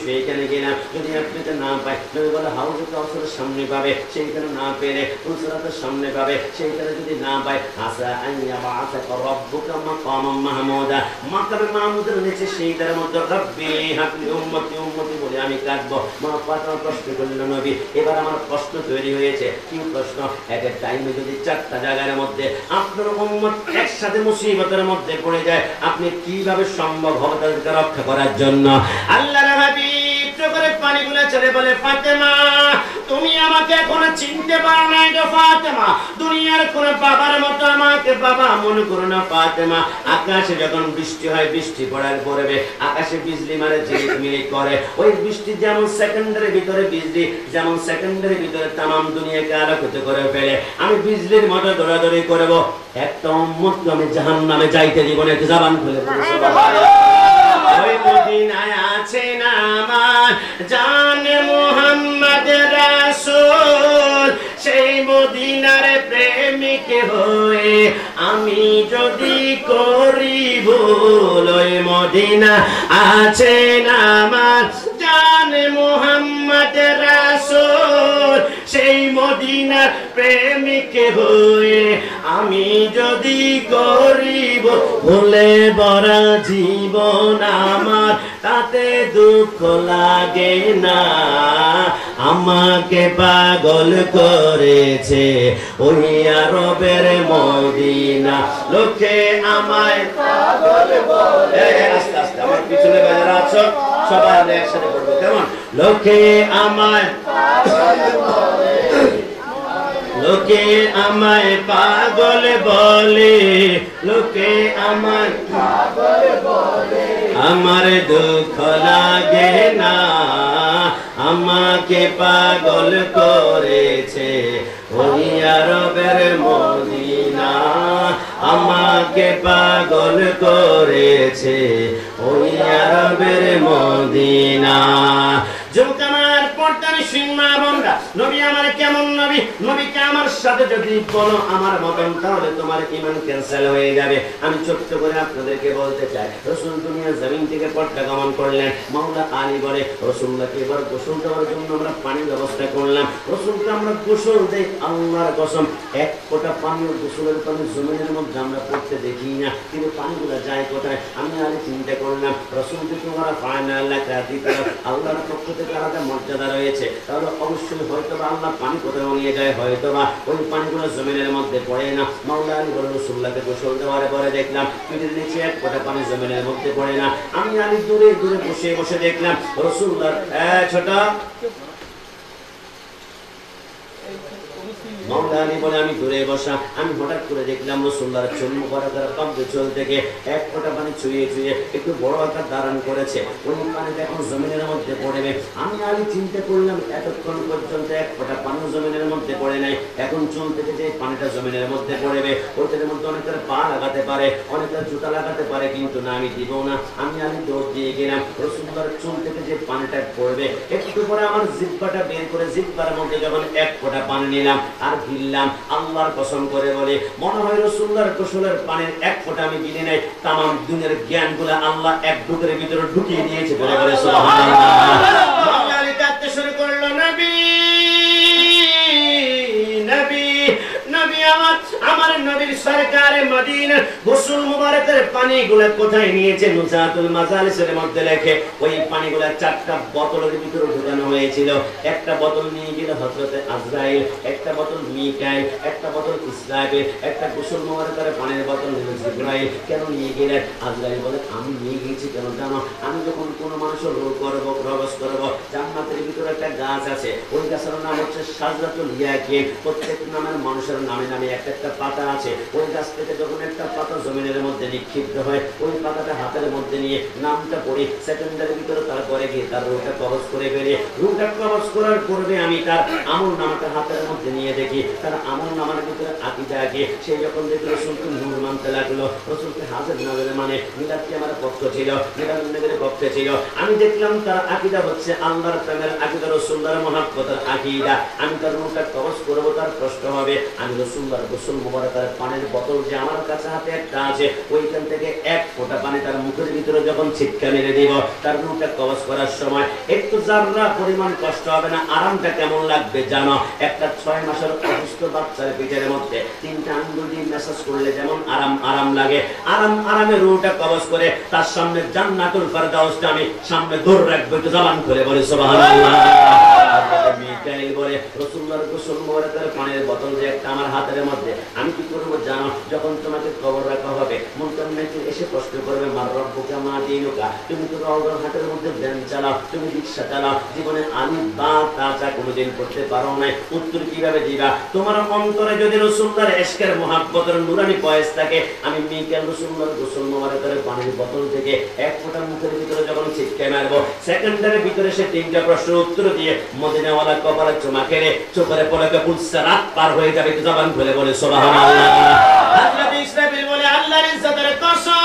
সেইখানে গেলাম, যদি আপনাকে না পাই, নবী বলে হাউজে কাউসারের সামনে পাবে, সেইখানে না পেলে ফুলসিরাতের সামনে পাবে, সেইখানে যদি না পাই আসা আইয়া বাআসাকা রাব্বুকা মাকামান মাহমুদা, মাকামে মাহমুদের নিচে সেইটার মধ্যে রব্বি হাবলি উম্মতি উম্মতি বলে আমি কাটবো। মা ফাতেমা প্রশ্ন করলেন, নবী এবার আমার প্রশ্ন তৈরি হয়েছে। কি প্রশ্ন? এক এক টাইমে যদি 4টা জায়গার মধ্যে আপনার উম্মত একসাথে মুসিবতের মধ্যে পড়ে যায়, আপনি কিভাবে সম্ভব হবে তাদেরকে রক্ষা করার জন্য? আল্লাহর হাবিব করে পানিগুলো ছেড়ে বলে, ফাতেমা তুমি আমাকে এখনো চিনতে পারো না গো ফাতেমা, দুনিয়ার কোন বাবার মতো আমাকে বাবা মনে করো না ফাতেমা। আকাশে যখন বৃষ্টি হয়, বৃষ্টি পড়ার পড়বে, আকাশে বিজলি মারে, ঝিলিক মিলিক করে, ওই বৃষ্টি যেমন সেকেন্ডের ভিতরে বিজলি, যেমন সেকেন্ডের ভিতরে তামাম দুনিয়াকে আলোকিত করে ফেলে, আমি বিজলির মতো দৌড়াদৌড়ি করব, একটা উম্মতকে আমি জাহান্নামে যাইতে দিব না। একটু জবান খুলে বলুন সুবহানাল্লাহ। ওই মদিনায় আছেন আমার জানে মুহাম্মদ রাসূল, সেই মদিনার প্রেমিক হয়ে আমি যদি করি ভুল, ওই মদিনা আছেন আমার জানে মুহাম্মদ রাসূল, সেই মদিনার প্রেমিক হয়ে আমি যদি করিব ভুলে ভরা জীবন আমার, তাতে দুঃখ লাগে না, আমাকে পাগল করেছে ওই আরবের মদিনা। লোকে আমায় পাগল বলে, আস্তে আস্তে আমার পিছনে যারা আছো সবাই আমরা একসাথে পড়বো, কেমন? লোকে আমায় পাগল বলে, লোকে আমায় পাগল বলে, লোকে আমায় পাগল বলে, আমার দুঃখ লাগে না, আমাকে পাগল করেছে ওই আরবের মদিনা, আমাকে পাগল করেছে ওই আরবের মদিনা। জমকামার পর্দানি সিংমা বন্ধা, নবী আমার কেমন নবী? নবীকে আমার সাথে যদি বলো আমার মতন, তাহলে তোমার ঈমান ক্যান্সেল হয়ে যাবে। আমি ছোট্ট করে আপনাদেরকে বলতে চাই, রাসূল দুনিয়ার জমিন থেকে পর্দা গমন করলেন। মাওলা আলী বলে, রাসূলকে এবার গোসল দেওয়ার জন্য আমরা পানির ব্যবস্থা করলাম। রাসূলকে আমরা গোসল দেই, আল্লাহর কসম এক ফোঁটা পানি, গোসলের পানি জমিনের মধ্যে আমরা পড়তে দেখি না, কিন্তু পানিগুলো যায় কোথায়? আমি আলী চিন্তা করলাম, রাসূলকে তোমরা ফাইনাল আল্লাহর পক্ষ থেকে আলাদা মর্যাদা রয়েছে, তাহলে অবশ্যই হয়তোবা আল্লাহ পানি কোথাও নিয়ে যায়, হয়তোবা ওই পানিগুলো জমিনের মধ্যে পড়ে না। মাওলা আলী বলে, রাসূলুল্লাহকে গোসল দেওয়ার পরে দেখলাম পিঠের নিচে এক ফোঁটা পানি জমিনের মধ্যে পড়ে না। আমি আলী দূরে দূরে বসে বসে দেখলাম রাসূলুল্লাহ ছোট মাওলা আলী বলে, আমি দূরে বসা, আমি হঠাৎ করে দেখলাম রাসূলুল্লাহর চুল মুবারকের কব্জে চুল থেকে এক ফোঁটা পানি ছুঁয়ে ছুঁয়ে একটু বড় আকার ধারণ করেছে, ওই পানিটা এখন জমিনের মধ্যে পড়বে। আমি আলী চিন্তা করলাম, এতক্ষণ পর্যন্ত এক ফোঁটা পানি জমিনের মধ্যে পড়ে নাই, এখন চুল থেকে যে পানিটা জমিনের মধ্যে পড়বে, ওটার মধ্যে অনেকের পা লাগাতে পারে, অনেকের জুতা লাগাতে পারে, কিন্তু না, আমি দিব না। আমি আলী দৌড় দিয়ে গেলাম, রাসূলুল্লাহর চুল থেকে যে পানিটা পড়বে, একটু পরে আমার জিহ্বাটা বের করে জিহ্বার মধ্যে যখন এক ফোঁটা পানি নিলাম, আর গিললাম, আল্লাহর কসম করে বলে মনে হয় রাসূলুল্লাহর গোসলের পানির এক ফোঁটা আমি গিলি নাই, তামাম দুনিয়ার জ্ঞানগুলো আল্লাহ এক ঢুকের ভিতরে ঢুকিয়ে দিয়েছে। বলে বলে সুবহানাল্লাহ। বাঙালি কাঁদতে শুরু করলো, নবী নবী নবী, আমার নবীর সরকারে মদিনা গোসল মুবারকের পানিগুলো কোথায় নিয়েছে? নুজাতুল মাজালিসের মধ্যে লেখে ওই পানিগুলো 4টা বোতলের ভিতরে ঢোকানো হয়েছিল। একটা বোতল নিয়ে গেল হযরতে আজরাইল, একটা বোতল মিকাইল, একটা বোতল ইসরাফিল, একটা গোসল মুবারকের পানির বোতল নিল জিবরাইল। কেন নিয়ে গেলেন? আজরাইল বলে আমি নিয়ে গেছি কেন জানো? আমি যখন কোনো মানুষের রোগ করব, প্রবেশ করব, জান্নাতের ভিতরে একটা গাছ আছে, ওই গাছের নাম হচ্ছে শাজরাতুল ইয়াকিন। প্রত্যেক নামের মানুষের নামে নামে একটা পাতা আছে। ওই গাছ থেকে যখন একটা পাতা জমিনের মধ্যে নিক্ষিপ্ত হয়, ওই পাতাটা হাতের মধ্যে নিয়ে নামটা পড়ি, সেকেন্ডের ভিতরে তারপরে গিয়ে তার রূহটা কবজ করে ফেলে। রূহটা কবজ করার পূর্বে আমি তার আমল নামাটা হাতের মধ্যে নিয়ে দেখি, তার আমল নামার ভিতরে আকীদা আগে সে যখন দেখি রাসূলকে নূর মানতে লাগলো, রাসূলকে হাজির নাজরে মানে মিলাদকে আমার পক্ষ ছিল, মিলাদ নবীর পক্ষে ছিল। আমি দেখলাম তার আকীদা হচ্ছে আল্লাহর প্রেমের আকীদা, রাসূলুল্লাহর মহব্বতের আকীদা। আমি তার রূহটা কবজ করব, তার প্রশ্ন হবে আমি রাসূলুল্লাহর গোসল মুবারকের পানির বোতল যে আমার কাছে হাতে একটা আছে, ওইখান থেকে এক ফোঁটা পানি তার মুখের ভিতরে যখন ছিটকা মেরে দিব, তার রূহটা কবজ করার সময় একটু যাররা পরিমাণ কষ্ট হবে না? আরামটা কেমন লাগবে জানো? একটা 6 মাসের অসুস্থ বাচ্চার পেটের মধ্যে 3টা আঙ্গুল দিয়ে ম্যাসাজ করলে যেমন আরাম লাগে, আরামে রূহটা কবজ করে তার সামনে জান্নাতুল ফেরদাউসটা আমি সামনে দৌড় রাখবো। একটু জবান করে বলে সুবহানাল্লাহ। মিকাইল বলে রাসূলুল্লাহর গোসল মুবারকের পানির বোতল যে একটা আমার হাতের মধ্যে, আমি কি করব জানো? যখন তোমাকে কবর রাখা হবে, মুনকার নাকির এসে প্রশ্ন করবে মার রব্বুকা মা দীনুকা, তুমি তো রওজার হাটের মধ্যে ভ্যান চালাও, তুমি রিকশা চালাও, জীবনে আলিফ বা তা চা কোনোদিন করতে পারো নাই, উত্তর কিভাবে দিবা? তোমার অন্তরে যদি রাসূলুল্লাহর ইশকের মুহাব্বতের নূরানি পয়স থাকে, আমি মিকাইল রাসূলুল্লাহর গোসল মুবারকের পানির বোতল থেকে এক ফোঁটা মুখের ভিতরে যখন ছিটকে মারবো, সেকেন্ডের ভিতরে সে 3টা প্রশ্নের উত্তর দিয়ে মদিনাওয়ালা কপালে চুমা খেলে চোখের পলকে পুলসে রাত পার হয়ে যাবে। জবান খুলে বলে সুবহানাল্লাহ। হযরত ইসরাফিল বলে আল্লাহর ইজ্জতের কসম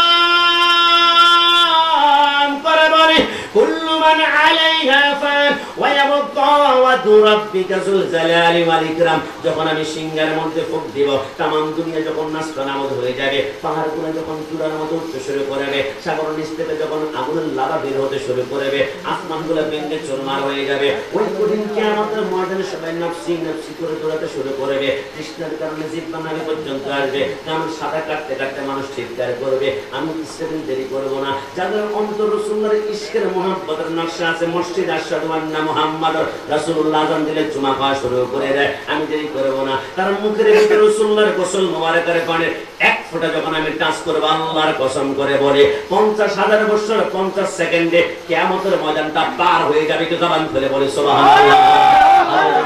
করে বলে কুল্লু মান আলাইহা ফান ওয়া ইয়াবকা ওয়াজহু রাব্বিকা যুল জালালি ওয়াল ইকরাম। যখন আমি সিংহের মধ্যে ফুঁক দিব, তামাম দুনিয়া যখন নাস্তানাবুদ হয়ে যাবে, পাহাড়গুলো যখন চূড়ার মতো উঠতে শুরু করবে, সাগর নিচ থেকে যখন আগুনের লাভা বের হতে শুরু করবে, আসমানগুলো ভেঙে চুরমার হয়ে যাবে, ওই কঠিন কিয়ামতের ময়দানে সবাই নফসি নফসি করে দৌড়াতে শুরু করবে। তৃষ্ণার কারণে জিহ্বা নালী পর্যন্ত আসবে, কারণ সাদা কাটতে কাটতে মানুষ চিৎকার করবে। আমি ইসরাফিল দেরি করবো না। যাদের অন্তর রাসূলুল্লাহর ইশকের মুহাব্বতের নকশা আছে, মসজিদ আশহাদু আন্না মুহাম্মাদুর রাসূলুল্লাহ আযান দিলে চুমা খাওয়া শুরু করে দেয়, আমি দেরি করবো না। কারণ মুখের ভিতরে রাসূলুল্লাহর গোসল মুবারকের পানির এক ফোঁটা যখন আমি টাচ করবো, আল্লাহর কসম করে বলে 50,000 বছর 50 সেকেন্ডে কিয়ামতের ময়দানটা পার হয়ে যাবে। তো জবান খুলে বলে সুবহানাল্লাহ।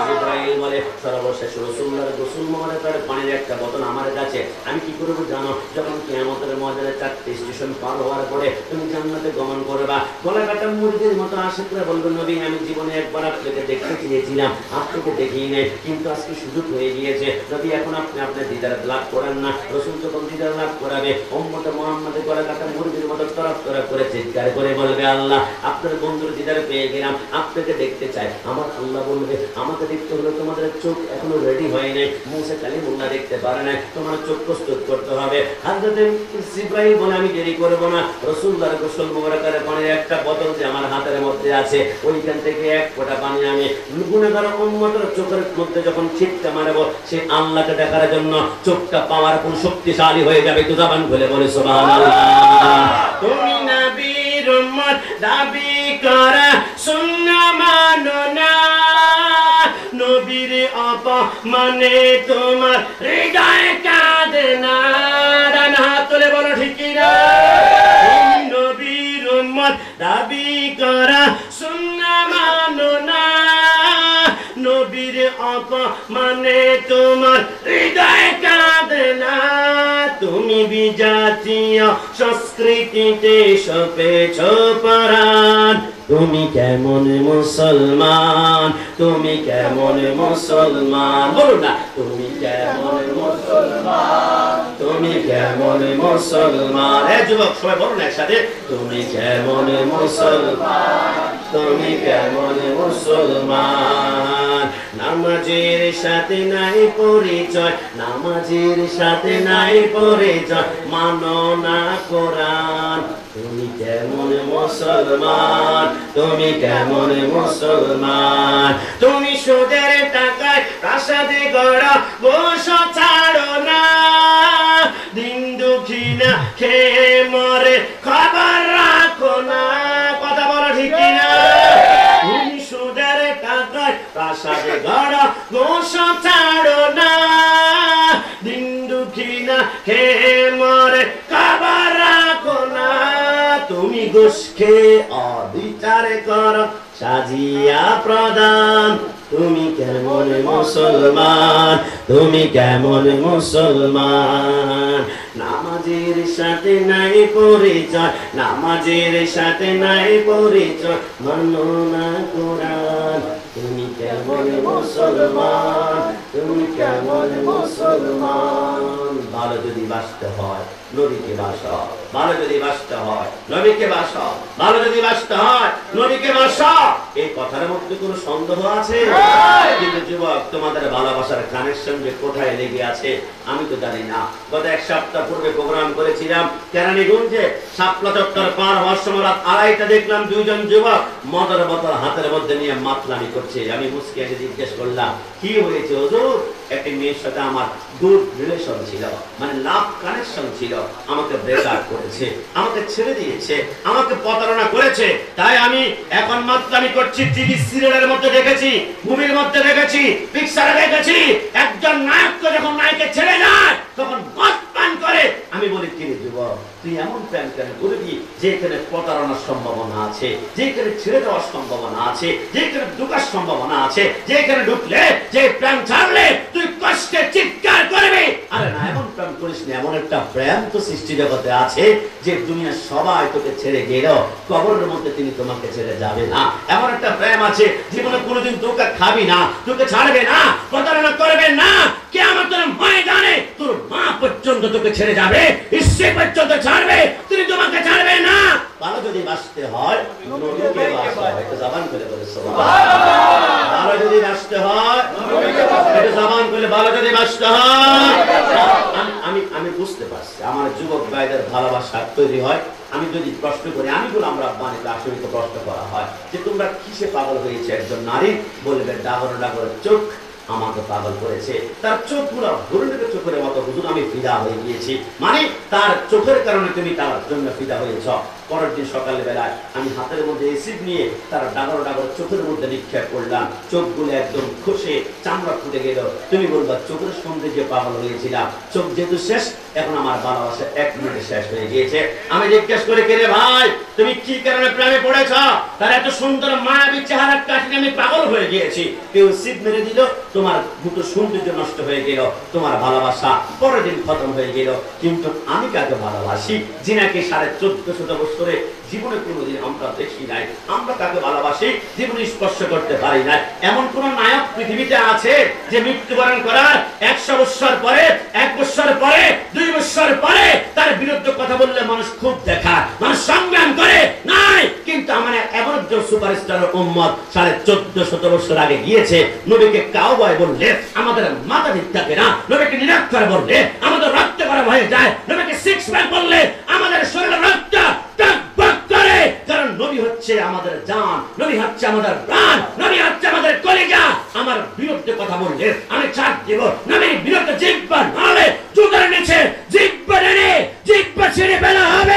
জিবরাইল বলে সর্বশেষ রাসূলুল্লাহর গোসল মুবারকের পানির একটা বোতল আমার কাছে, আমি কি করব জানো? যখন কিয়ামতের ময়দানে 4টি স্টেশন পার হওয়ার পরে তুমি জান্নাতে গমন করবা, গলা কাটা মুরগির মতো আশিক করে বলবে নবী আমি জীবনে একবার আপনাকে দেখতে চেয়েছিলাম, আপনাকে দেখিই নাই, কিন্তু আজকে সুযোগ হয়ে গিয়েছে নবী, এখন আপনি আপনার দিদার লাভ করেন না। রাসূল যখন দিদার লাভ করাবে, উম্মতে মুহাম্মাদের গলা কাটা মুরগির মতো তরফ করে চিৎকার করে বলবে আল্লাহ আপনার বন্ধুর দিদার পেয়ে গেলাম, আপনাকে দেখতে চাই। আমার আল্লাহ বলবে আমাকে দেখতে হলে তোমাদের চোখ এখনো রেডি হয় নাই, মুসা কালিমুল্লাহ দেখতে পারে নাই, তোমার চোখ প্রস্তুত করতে হবে। হযরত জিবরাইল বলে আমি দেরি করব না। রাসূলুল্লাহর গোসল মুবারকের পানির একটা বোতল যে আমার হাতের মধ্যে আছে, ওইখান থেকে এক ফোঁটা পানি আমি গুনাহগার উম্মতের চোখের মধ্যে যখন ছিটকা মারব, সে আল্লাহকে দেখার জন্য চোখটা পাওয়ার কোন শক্তিশালী হয়ে যাবে। তো জবান খুলে বলে সুবহানাল্লাহ। তুমি নবীর উম্মত দাবি করা সুন্নাহ মানো না, নবীর অপমানে তোমার হৃদয় কাঁদে না। ডান হাত তুলে বলো ঠিক না? নবীর উম্মত দাবি করা সুন্নাহ মানো না, নবীর অপমানে তোমার হৃদয় কাঁদে না। তুমি বিজাতীয় সংস্কৃতিতে সপেছ পরাণ, তুমি কেমন মুসলমান, তুমি কেমন মুসলমান, বলো না তুমি কেমন মুসলমান, তুমি কেমন মুসলমান। এ যুবক সবাই বলো না একসাথে, তুমি কেমন মুসলমান, তুমি কেমন মুসলমান। নামাজের সাথে নাই পরিচয়, নামাজের সাথে নাই পরিচয়, মানো না কোরআন। তুমি কেমন মুসলমান, তুমি কেমন মুসলমান? তুমি সুদের টাকায় প্রাসাদে গড়া বসো ছাড়ো না, দিন দুঃখী না খেয়ে মরে খবর রাখো না। কথা বলো ঠিক কিনা? তুমি সুদের টাকায় প্রাসাদে গড়া বসো ছাড়ো না, দিন দুঃখী না খেয়ে মরে খবর রাখো না। তুমি ঘুষকে অবিচার করো সাজিয়া প্রদান। তুমি কেমন মুসলমান, তুমি কেমন মুসলমান? নামাজের সাথে নাই পরিচয়, নামাজের সাথে নাই পরিচয়, মানো না কোরআন। তুমি কেমন মুসলমান, তুমি কেমন মুসলমান? ভালো যদি বাঁচতে হয় নবীকে বাসা, ভালো যদি বাঁচতে হয় নবীকে বাসা, ভালো যদি বাঁচতে হয় নবীকে বাসা। এই কথার মধ্যে কোনো সন্দেহ আছে? কিন্তু যুবক, তোমাদের ভালোবাসার কানেকশন যে কোথায় লেগে আছে আমি তো জানি না। গত এক সপ্তাহ পূর্বে প্রোগ্রাম করেছিলাম কেরানীগঞ্জে, শাপলা চত্বর পার হওয়ার সময় রাত 2:30 দেখলাম দুইজন যুবক মদের বোতল হাতের মধ্যে নিয়ে মাতলামি করছে। আমি মুসকে এসে জিজ্ঞেস করলাম, কি হয়েছে হুজুর? একটি মেয়ের সাথে আমার গুড রিলেশন ছিল, মানে লাভ কানেকশন ছিল, আমাকে ব্রেকআপ করেছে, আমাকে ছেড়ে দিয়েছে, আমাকে প্রতারণা করেছে, তাই আমি এখন মাতলামি করছি। টিভি সিরিয়ালের মধ্যে দেখেছি, মুভির মধ্যে দেখেছি, পিকচারে দেখেছি, একজন নায়ককে যখন নায়িকা ছেড়ে যায় তখন মদ পান করে। আমি বলি, কি রে যুবক, তুই এমন প্ল্যান কেন করবি যেখানে প্রতারণার সম্ভাবনা আছে, যেখানে ছেড়ে দেওয়ার সম্ভাবনা আছে, যেখানে ঢুকার সম্ভাবনা আছে, যেখানে ঢুকলে যে প্ল্যান ছাড়লে তুই কষ্টে চিৎকার করবি? আরে না, এমন প্ল্যান করিস না। এমন একটা প্ল্যান তো সৃষ্টি জগতে আছে যে দুনিয়ার সবাই তোকে ছেড়ে গেল, কবরের মধ্যে তিনি তোমাকে ছেড়ে যাবে না। এমন একটা প্রেম আছে জীবনে কোনোদিন তোকে খাবি না, তোকে ছাড়বে না, প্রতারণা করবে না। কিয়ামতের ময়দানে তোর মা পর্যন্ত তোকে ছেড়ে যাবে, ঈশ্বর পর্যন্ত ছাড়বে, তিনি তোমাকে ছাড়বে না। ভালো যদি বাঁচতে হয় নবীকে বাঁচতে হয়। একটু জবান খুলে বলে সুবহানাল্লাহ। ভালো যদি বাঁচতে হয় একটু জবান খুলে, ভালো যদি বাঁচতে হয়। আমি বুঝতে পারছি আমার যুবক ভাইদের ভালোবাসা তৈরি হয়। আমি যদি প্রশ্ন করি, আমি বলে আমরা বাণীতে আসলে তো প্রশ্ন করা হয় যে তোমরা কিসে পাগল হয়েছে? একজন নারী বলবে ডাগর ডাগর চোখ আমাকে পাগল করেছে, তার চোখ পুরো হরিণের চোখের মতো। হুজুর, আমি ফিদা হয়ে গিয়েছি। মানে তার চোখের কারণে তুমি তার জন্য ফিদা হয়েছ। পরের দিন সকাল বেলায় আমি হাতের মধ্যে এসিড নিয়ে তার ডাগর ডাগর চোখের মধ্যে নিক্ষেপ করলাম। চোখগুলো একদম খসে চামড়া ফুটে গেল। তুমি বলবা চোখের সৌন্দর্যে পাগল হয়েছিলাম, চোখ যেহেতু শেষ, এখন আমার ভালোবাসা 1 মিনিটে শেষ হয়ে গিয়েছে। আমি জিজ্ঞেস করে, কে রে ভাই, তুমি কি কারণে প্রেমে পড়েছ? তার এত সুন্দর মায়াবী চেহারার কাছে আমি পাগল হয়ে গিয়েছি। কেউ সিট মেরে দিল, তোমার দুটো সৌন্দর্য নষ্ট হয়ে গেল, তোমার ভালোবাসা পরের দিন খতম হয়ে গেল। কিন্তু আমি কাকে ভালোবাসি যিনাকে 1450 বছরে জীবনে কোনোদিন আমরা দেখি নাই। আমরা কাকে ভালোবাসি জীবনে স্পর্শ করতে পারি না। এমন কোন নায়ক পৃথিবীতে আছে যে মৃত্যুবরণ করার 100 বছর পরে, 1 বছর পরে, 2 বছর পরে তার বিরুদ্ধে কথা বললে মানুষ খুব দেখা, মানুষ সংগ্রাম করে নাই? কিন্তু আমার এমন একজন সুপারস্টার উম্মত 1450 বছর আগে গিয়েছে, নবীকে কাউবয় বললে আমাদের মাথা ঠিক থাকে না, নবীকে নিরক্ষর বললে আমাদের রক্ত গরম হয়ে যায়, নবীকে সিক্স প্যাক বললে আমাদের শরীরে রক্ত টকবক করে। কারণ নবী হচ্ছে আমাদের জান, নবী হচ্ছে আমাদের প্রাণ, নবী হচ্ছে আমাদের কলিজা। আমার বিরুদ্ধে কথা বললে আমি ছাড় দেব, নবীর বিরুদ্ধে জিহ্বা নাড়লে জুতার নিচে জিহ্বা টেনে জিহ্বা ছেড়ে ফেলা হবে।